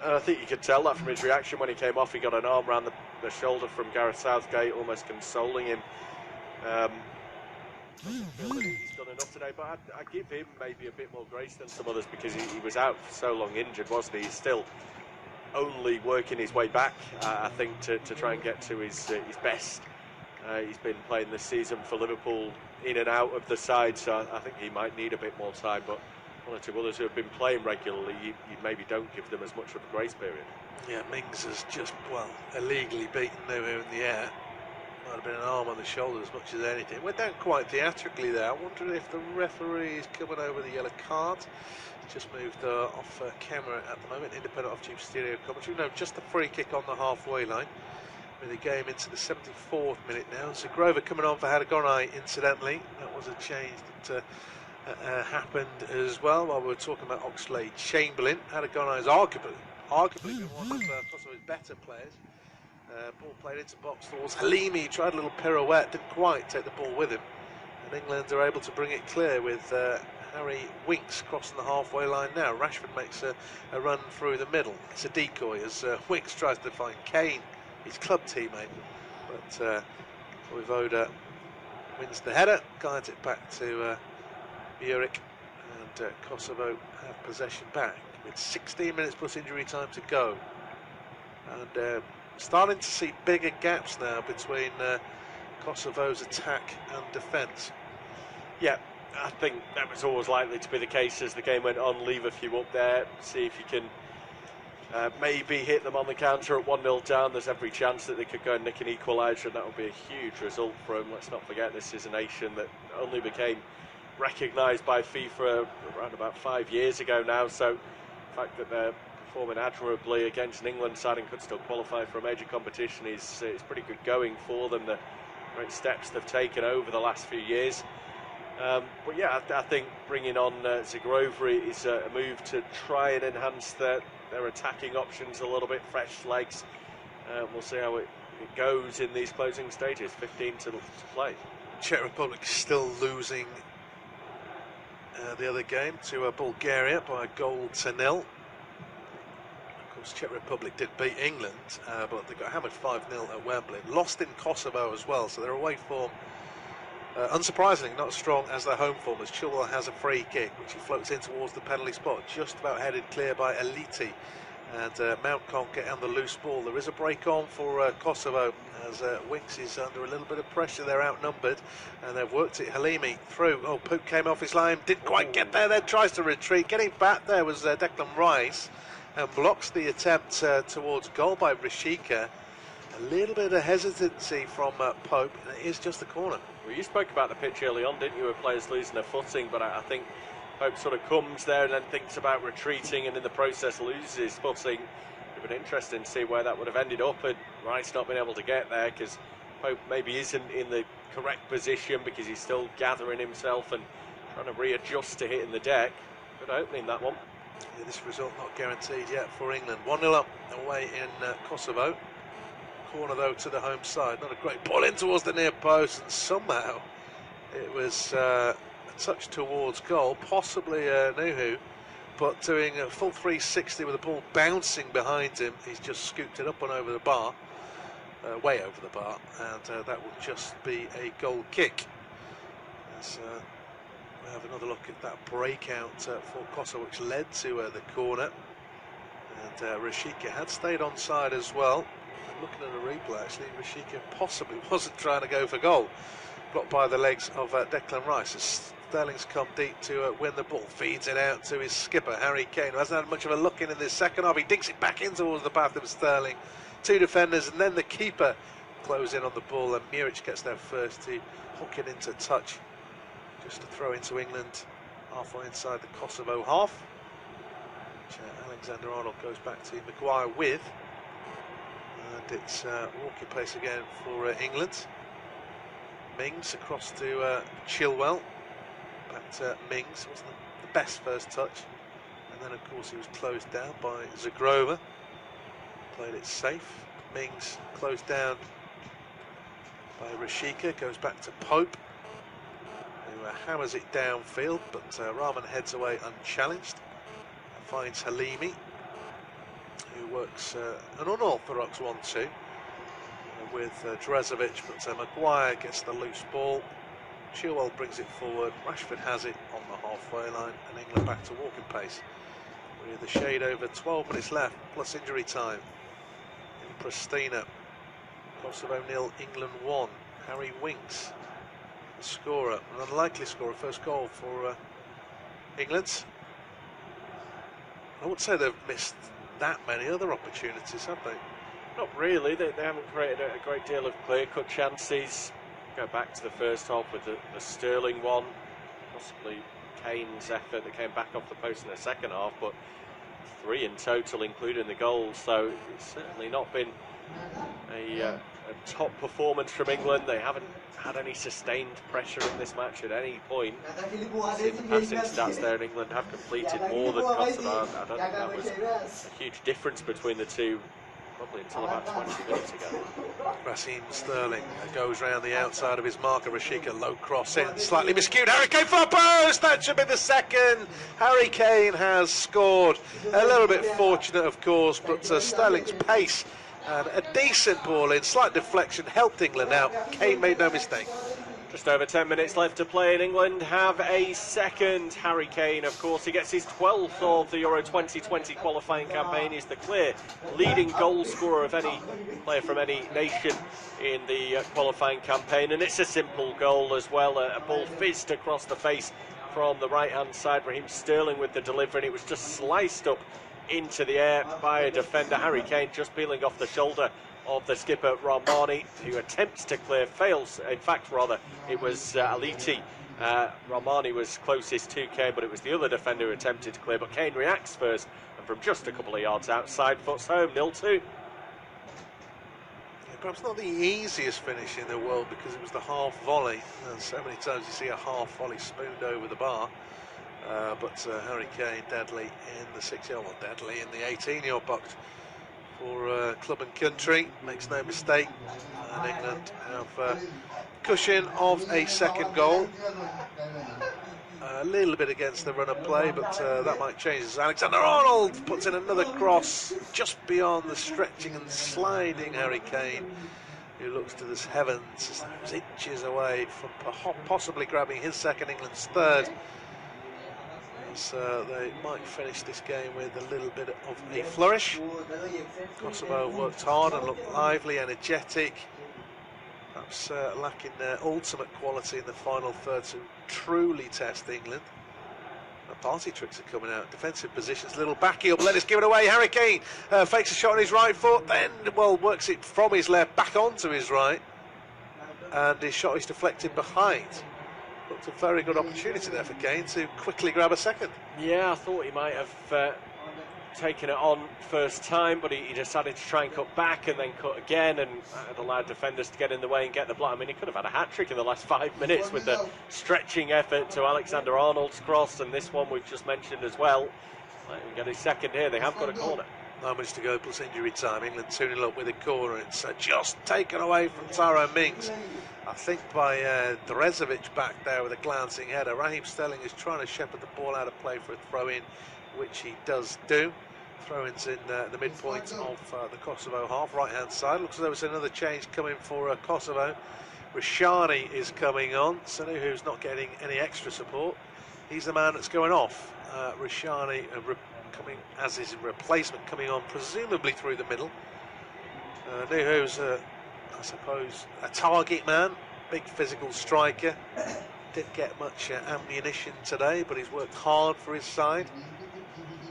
A: And I think you could tell that from his reaction when he came off. He got an arm around the shoulder from Gareth Southgate, almost consoling him. Doesn't feel that he's done enough today, but I'd give him maybe a bit more grace than some others because he was out for so long injured, wasn't he? He's still only working his way back, I think, to try and get to his best. He's been playing this season for Liverpool in and out of the side, so I think he might need a bit more time, but one or two others who have been playing regularly, you maybe don't give them as much of a grace period.
B: Yeah, Mings has just, well, illegally beaten Nuhu in the air. Might have been an arm on the shoulder as much as anything. We're down quite theatrically there. I wonder if the referee is coming over the yellow card. Just moved off camera at the moment, independent of Chief Stereo commentary. No, just the free kick on the halfway line. With the game into the 74th minute now. Zagrova coming on for Hadagona, incidentally. That was a change that happened as well while we were talking about Oxlade-Chamberlain. Hadagona is arguably been one of Kosovo's better players. Ball played into box towards Halimi, tried a little pirouette, didn't quite take the ball with him. And England are able to bring it clear with Harry Winks crossing the halfway line now. Rashford makes a run through the middle. It's a decoy as Winks tries to find Kane, his club teammate. But Voivoda wins the header, guides it back to Juric, and Kosovo have possession back with 16 minutes plus injury time to go. And starting to see bigger gaps now between Kosovo's attack and defence.
A: Yeah, I think that was always likely to be the case as the game went on. Leave a few up there, see if you can maybe hit them on the counter at 1-0 down. There's every chance that they could go and nick an equaliser, and that would be a huge result for them. Let's not forget, this is a nation that only became recognised by FIFA around about 5 years ago now, so the fact that they're performing admirably against an England side and could still qualify for a major competition is pretty good going for them. The great steps they've taken over the last few years. But yeah, I think bringing on Zagrova is a move to try and enhance their attacking options a little bit, fresh legs. We'll see how it goes in these closing stages. 15 to play.
B: Czech Republic still losing the other game to Bulgaria by 1-0. Of course, Czech Republic did beat England, but they got hammered 5-0 at Wembley. Lost in Kosovo as well, so their away form, unsurprisingly, not as strong as their home form, as Chilwell has a free kick, which he floats in towards the penalty spot, just about headed clear by Eliti. And Mount can't get on the loose ball. There is a break on for Kosovo as Winks is under a little bit of pressure. They're outnumbered and they've worked it. Halimi through. Oh, Pook came off his line, didn't quite get there, then tries to retreat. Getting back there was Declan Rice. and blocks the attempt towards goal by Rashika. A little bit of hesitancy from Pope, and it is just a corner.
A: Well, you spoke about the pitch early on, didn't you, with players losing their footing, but I think Pope sort of comes there and then thinks about retreating and in the process loses his footing. It would have been interesting to see where that would have ended up, and Rice not been able to get there because Pope maybe isn't in the correct position because he's still gathering himself and trying to readjust to hitting the deck. Good opening, that one.
B: Yeah, this result not guaranteed yet for England. 1-0 up away in Kosovo. Corner though to the home side. Not a great ball in towards the near post, and somehow it was a touch towards goal, possibly Nuhu, but doing a full 360 with the ball bouncing behind him. He's just scooped it up and over the bar, way over the bar, and that will just be a goal kick. As we have another look at that breakout for Kosovo, which led to the corner, and Rashika had stayed onside as well. Looking at a replay, actually, Rashika possibly wasn't trying to go for goal. Blocked by the legs of Declan Rice as Sterling's come deep to win the ball. Feeds it out to his skipper, Harry Kane, who hasn't had much of a look in this second half. He dinks it back in towards the path of Sterling. Two defenders, and then the keeper close in on the ball, and Muric gets there first to hook it into touch. Just to throw into England, halfway inside the Kosovo half. Which, Alexander-Arnold goes back to Maguire with. And it's walking pace again for England. Mings across to Chilwell. Back to Mings. Wasn't the best first touch. And then, of course, he was closed down by Zagrova. Played it safe. Mings closed down by Rashika. Goes back to Pope, who hammers it downfield, but Rahman heads away unchallenged. Finds Halimi, who works an unorthodox 1-2 with Drezovic, but Maguire gets the loose ball. Chilwell brings it forward. Rashford has it on the halfway line, and England back to walking pace with a shade over 12 minutes left, plus injury time in Pristina. Kosovo 0, England 1. Harry Winks, the scorer, an unlikely scorer, first goal for England. I would say they've missed that many other opportunities, have they?
A: Not really. They haven't created a great deal of clear-cut chances. Go back to the first half with the Sterling one, possibly Kane's effort that came back off the post in the second half, but 3 in total, including the goals. So it's certainly not been a top performance from England. They haven't had any sustained pressure in this match at any point. In the passing stats there, England have completed more than Kosovo. I don't think that was a huge difference between the two, probably until about 20 minutes ago.
B: Raheem Sterling goes round the outside of his marker. Rashika, low cross in, slightly miscued. Harry Kane for a post! That should be the second. Harry Kane has scored. A little bit fortunate, of course, but Sterling's pace and a decent ball in, slight deflection, helped England out. Kane made no mistake.
A: Just over 10 minutes left to play, and England have a second. Harry Kane, of course, he gets his 12th of the Euro 2020 qualifying campaign. He's the clear leading goal scorer of any player from any nation in the qualifying campaign, and it's a simple goal as well. A ball fizzed across the face from the right-hand side. Raheem Sterling with the delivery, and it was just sliced up into the air by a defender. Harry Kane just peeling off the shoulder of the skipper Rahmani, who attempts to clear, fails. In fact, rather, it was Aliti. Rahmani was closest to Kane, but it was the other defender who attempted to clear. But Kane reacts first, and from just a couple of yards outside, foots home, 0-2.
B: Yeah, perhaps not the easiest finish in the world, because it was the half volley. And so many times you see a half volley spooned over the bar. But Harry Kane deadly in the 6-yard, well, deadly in the 18-yard box for club and country, makes no mistake, and England have cushion of a second goal. A little bit against the run of play, but that might change as Alexander-Arnold puts in another cross just beyond the stretching and sliding Harry Kane, who looks to the heavens as he was inches away from possibly grabbing his second, England's third. So they might finish this game with a little bit of a flourish. Kosovo worked hard and looked lively, energetic, perhaps lacking their ultimate quality in the final third to truly test England. But party tricks are coming out. Defensive positions, little back heel, let us give it away. Harry Kane fakes a shot on his right foot, then, well, works it from his left back onto his right. And his shot is deflected behind. Looked a very good opportunity there for Kane to quickly grab a second.
A: Yeah, I thought he might have taken it on first time, but he decided to try and cut back and then cut again, and had allowed defenders to get in the way and get the block. I mean, he could have had a hat-trick in the last 5 minutes with the stretching effort to Alexander-Arnold's cross, and this one we've just mentioned as well. Let him get his second here. They have got a corner.
B: 9 minutes to go plus injury time. England 2-0 up with a corner. It's just taken away from Tyrone Mings, I think, by Drezovic back there with a glancing header. Raheem Sterling is trying to shepherd the ball out of play for a throw-in, which he does do. Throw-ins in the midpoint of the Kosovo half, right-hand side. Looks as though there's another change coming for Kosovo. Rashani is coming on. Sanu, who's not getting any extra support, he's the man that's going off. Rashani coming as his replacement, coming on presumably through the middle. Nuhu's, I suppose, a target man, big physical striker. Didn't get much ammunition today, but he's worked hard for his side.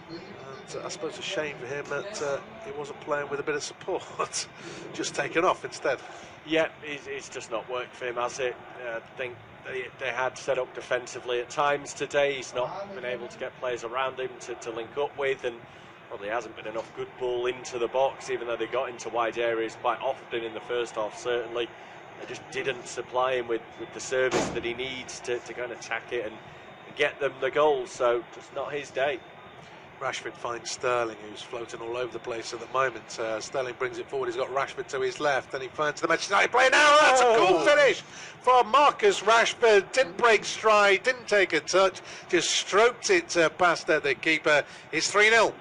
B: And I suppose a shame for him that he wasn't playing with a bit of support, just taken off instead.
A: Yeah, it's just not worked for him, has it? I think they had set up defensively at times today. He's not been able to get players around him to link up with, and probably hasn't been enough good ball into the box, even though they got into wide areas quite often in the first half, certainly. They just didn't supply him with the service that he needs to go and attack it and get them the goals, so just not his day.
B: Rashford finds Sterling, who's floating all over the place at the moment. Sterling brings it forward. He's got Rashford to his left, and he finds the Manchester United player now. That's a cool finish for Marcus Rashford. Didn't break stride, didn't take a touch, just stroked it past the keeper. It's 3-0.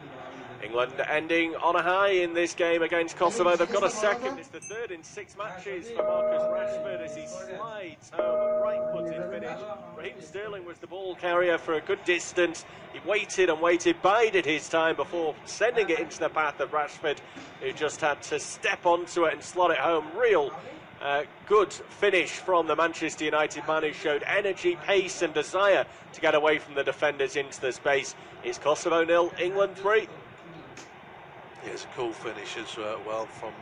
A: England ending on a high in this game against Kosovo. They've got a second. It's the third in 6 matches for Marcus Rashford as he slides home a right-footed finish. Raheem Sterling was the ball carrier for a good distance. He waited and waited, bided his time before sending it into the path of Rashford, who just had to step onto it and slot it home. Real good finish from the Manchester United man, who showed energy, pace and desire to get away from the defenders into the space. It's Kosovo 0, England 3.
B: Yeah, it's a cool finish as well from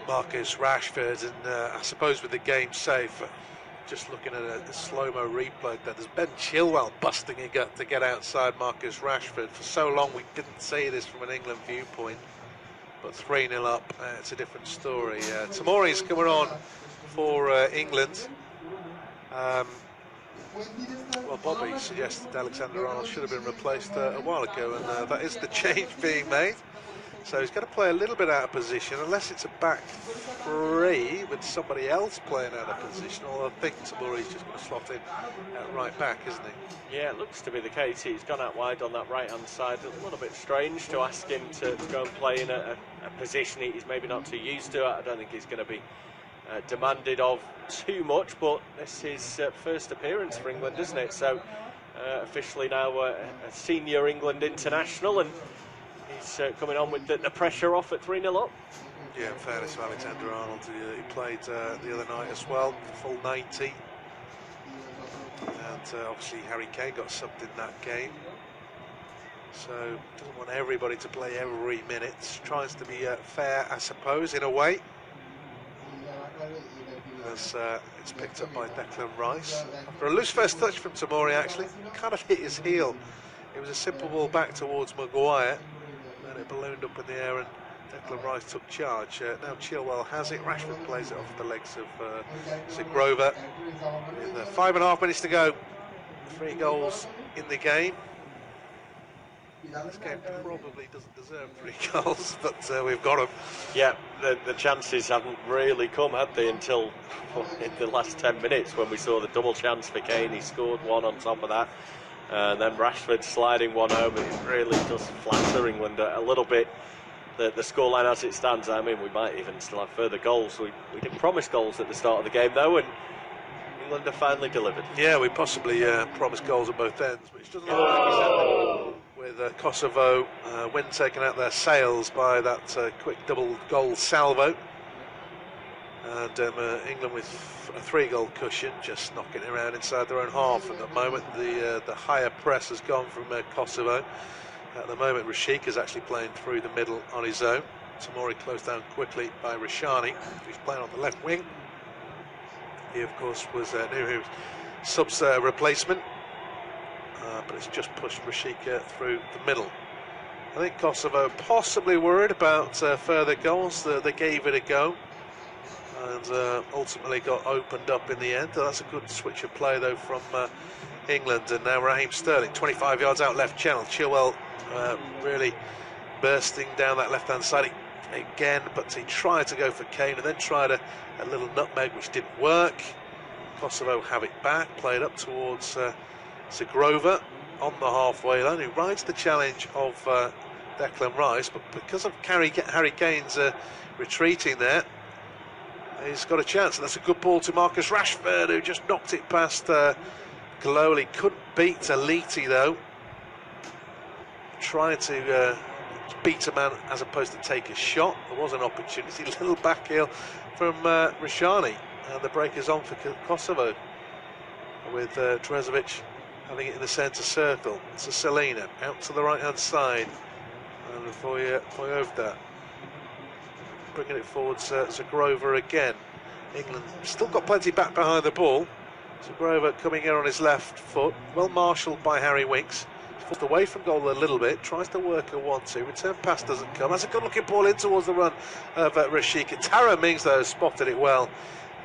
B: Marcus Rashford, and I suppose with the game safe, just looking at a slow-mo replay there, there's Ben Chilwell busting a gut to get outside Marcus Rashford. For so long we didn't see this from an England viewpoint, but 3-0 up, it's a different story. Tomori's coming on for England. Well, Bobby suggested Alexander-Arnold should have been replaced a while ago, and that is the change being made. So he's going to play a little bit out of position, unless it's a back three with somebody else playing out of position. Although I think Tomori's just going to slot in at right back, isn't he?
A: Yeah, it looks to be the case. He's gone out wide on that right-hand side. A little bit strange to ask him to go and play in a position he's maybe not too used to. I don't think he's going to be demanded of too much, but this is first appearance for England, isn't it? So officially now a senior England international, and he's coming on with the pressure off at 3-0 up.
B: Yeah, in fairness to Alexander-Arnold, he played the other night as well, full 90. And obviously Harry Kane got subbed in that game. So doesn't want everybody to play every minute. Tries to be fair, I suppose, in a way. As it's picked up by Declan Rice. After a loose first touch from Tomori, actually, kind of hit his heel. It was a simple ball back towards Maguire, and it ballooned up in the air, and Declan Rice took charge. Now Chilwell has it. Rashford plays it off the legs of Zigrover. With 5.5 minutes to go, 3 goals in the game. This game probably doesn't deserve 3 goals, but we've got them.
A: Yeah, the chances haven't really come, had they, until in the last 10 minutes when we saw the double chance for Kane. He scored one on top of that, and then Rashford sliding one home. It really does flatter England a little bit, the scoreline as it stands. I mean, we might even still have further goals. We did promise goals at the start of the game, though, and England have finally delivered.
B: Yeah, we possibly promised goals at both ends, which doesn't look like we said. With Kosovo wind taken out their sails by that quick double goal salvo. And England with a 3-goal cushion, just knocking it around inside their own half at the moment. The higher press has gone from Kosovo. At the moment, Rashik is actually playing through the middle on his own. Tamori closed down quickly by Rashani, who's playing on the left wing. He, of course, was Nuhu's subs replacement, but it's just pushed Rashik through the middle. I think Kosovo possibly worried about further goals. They gave it a go and ultimately got opened up in the end. That's a good switch of play, though, from England. And now Raheem Sterling, 25 yards out left channel. Chilwell really bursting down that left-hand side again, but he tried to go for Kane and then tried a little nutmeg, which didn't work. Kosovo have it back, played up towards Zagrova on the halfway line, who rides the challenge of Declan Rice, but because of Harry Kane's retreating there, he's got a chance. And that's a good ball to Marcus Rashford, who just knocked it past Gololi. Couldn't beat Aliti, though. Tried to beat a man as opposed to take a shot. There was an opportunity, little back heel from Rashani, and the break is on for Kosovo with Trezovic having it in the centre circle. It's a Selena out to the right hand side, and Vojovda bringing it forwards. Zagrova again. England still got plenty back behind the ball. Zagrova coming in on his left foot, well marshalled by Harry Winks. Forced away from goal a little bit, tries to work a 1-2, return pass doesn't come. That's a good looking ball in towards the run of Rashik. Tara Mings, though, spotted it well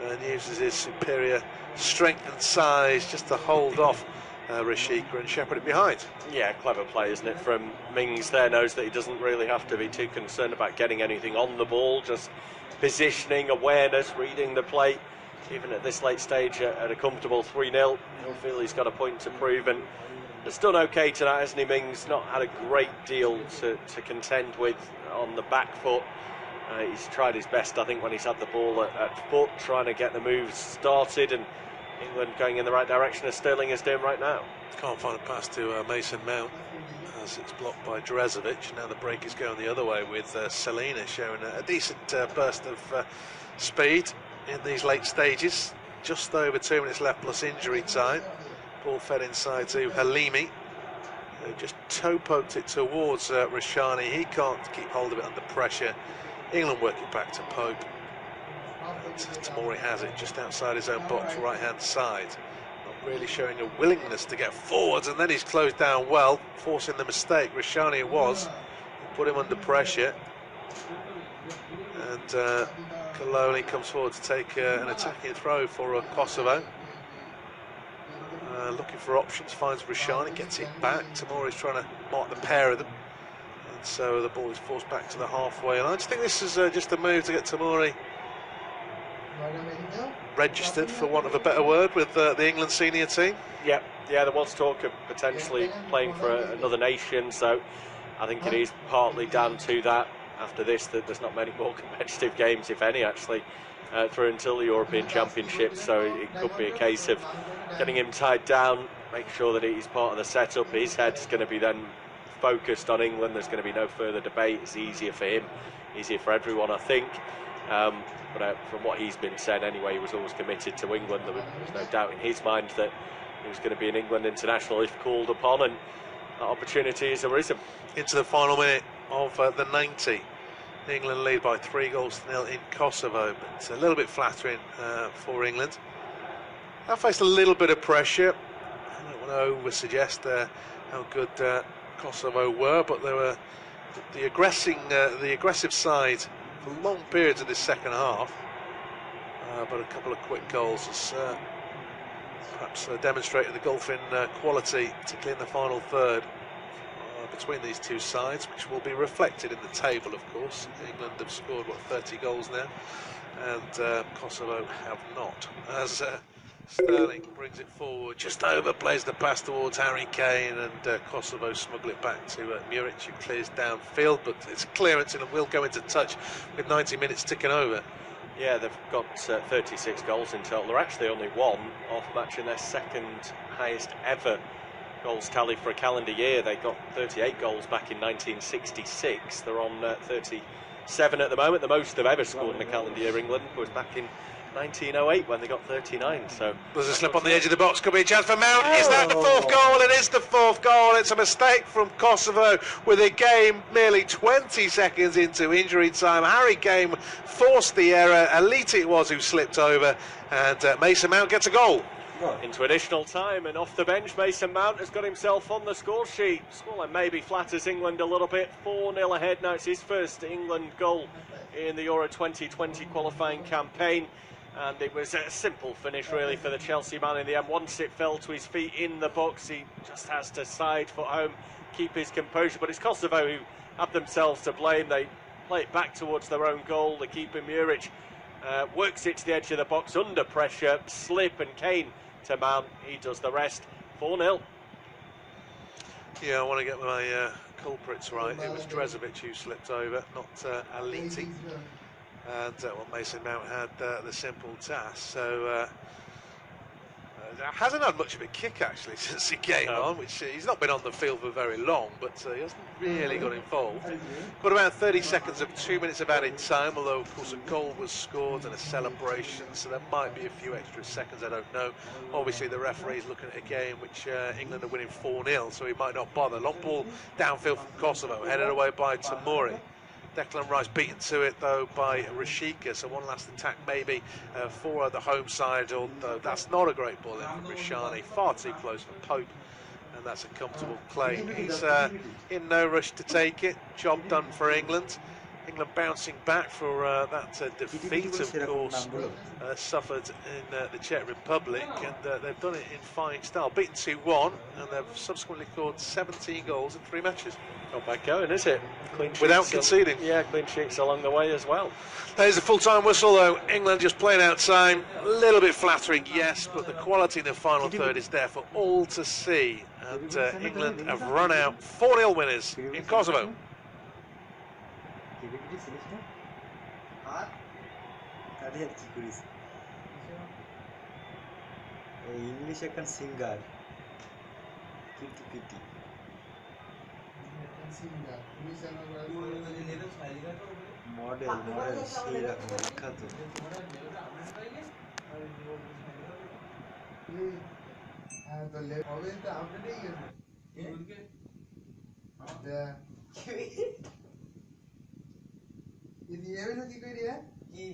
B: and uses his superior strength and size just to hold off Rashik and shepherd it behind.
A: Yeah, clever play, isn't it, from Mings there. Knows that he doesn't really have to be too concerned about getting anything on the ball, just positioning, awareness, reading the play. Even at this late stage at a comfortable 3-0, he'll feel he's got a point to prove, and it's done okay tonight, hasn't he, Mings? Not had a great deal to contend with on the back foot. He's tried his best, I think, when he's had the ball at foot, trying to get the moves started, and England going in the right direction as Sterling is doing right now.
B: Can't find a pass to Mason Mount as it's blocked by Drezovic. Now the break is going the other way with Selena showing a decent burst of speed in these late stages. Just over 2 minutes left plus injury time. Ball fed inside to Halimi, who just toe poked it towards Rashani. He can't keep hold of it under pressure. England work it back to Pope. And Tamori has it just outside his own box, right hand side. Not really showing a willingness to get forwards, and then he's closed down well, forcing the mistake. Rashani was, put him under pressure. And Gololi comes forward to take an attacking throw for Kosovo. Looking for options, finds Rashani, gets it back. Tamori's trying to mark the pair of them, and so the ball is forced back to the halfway line. I just think this is just a move to get Tamori registered, for want of a better word, with the England senior team.
A: Yeah, there was talk of potentially playing for another nation, so I think it is partly down to that. After this, that there's not many more competitive games, if any, actually, through until the European Championship, so it could be a case of getting him tied down, make sure that he's part of the setup. His head's going to be then focused on England. There's going to be no further debate. It's easier for him, easier for everyone, I think. But from what he's been said anyway, he was always committed to England. There was no doubt in his mind that he was going to be an England international if called upon, and that opportunity has arisen.
B: Into the final minute of the 90. England lead by 3-0 in Kosovo, but it's a little bit flattering for England. They faced a little bit of pressure. I don't want to over-suggest how good Kosovo were, but they were the aggressive side for long periods of this second half. But a couple of quick goals has perhaps demonstrated the golfing quality, particularly in the final third, between these two sides, which will be reflected in the table, of course. England have scored, 30 goals now, and Kosovo have not. As Sterling brings it forward, just overplays the pass towards Harry Kane, and Kosovo smuggle it back to Muric, who clears downfield, but it's clearance and will go into touch with 90 minutes ticking over.
A: Yeah, they've got 36 goals in total. They're actually only one off matching their second highest ever goals tally for a calendar year. They got 38 goals back in 1966. They're on 37 7 at the moment. The most they've ever scored in a calendar year, England, was back in 1908 when they got 39. So
B: there's a slip on the edge of the box. Could be a chance for Mount. Is that the fourth goal? It is the fourth goal. It's a mistake from Kosovo with a game merely 20 seconds into injury time. Harry Kane forced the error. Elite it was who slipped over, and Mason Mount gets a goal.
A: Into additional time, and off the bench, Mason Mount has got himself on the score sheet. Scoreline maybe flatters England a little bit. 4-0 ahead now. It's his first England goal in the Euro 2020 qualifying campaign. And it was a simple finish, really, for the Chelsea man in the end. Once it fell to his feet in the box, he just has to side foot home, keep his composure. But it's Kosovo who have themselves to blame. They play it back towards their own goal. The keeper, Muric, works it to the edge of the box under pressure. Slip, and Kane to Mount. He does the rest. 4-0.
B: Yeah, I want to get my culprits right. It was Drezovic who slipped over, not Aliti. And Mason Mount had the simple task. So hasn't had much of a kick actually since he came on, which he's not been on the field for very long, but he hasn't really got involved. Got about 30 seconds of 2 minutes of added time, although of course a goal was scored and a celebration, so there might be a few extra seconds, I don't know. Obviously the referee's looking at a game which England are winning 4-0, so he might not bother. Long ball downfield from Kosovo, headed away by Tamori. Declan Rice beaten to it though by Rashika, so one last attack maybe for the home side, although that's not a great ball in from Rishani, far too close for Pope, and that's a comfortable claim. He's in no rush to take it. Job done for England. England bouncing back for that defeat, of course, suffered in the Czech Republic, and they've done it in fine style. Beaten 2-1, and they've subsequently scored 17 goals in 3 matches.
A: Not bad going, is it? Clean sheets
B: without conceding.
A: Yeah, clean sheets along the way as well.
B: There's a full-time whistle though. England just playing out time. A little bit flattering, yes, but the quality in the final third is there for all to see. And England have run out 4-0 winners in Kosovo.
C: English এখন singer kitty model সেই রকম বিখ্যাত হ্যাঁ তো লে হবে তো আপডেটই গেছে কি কি এমন কি করি কি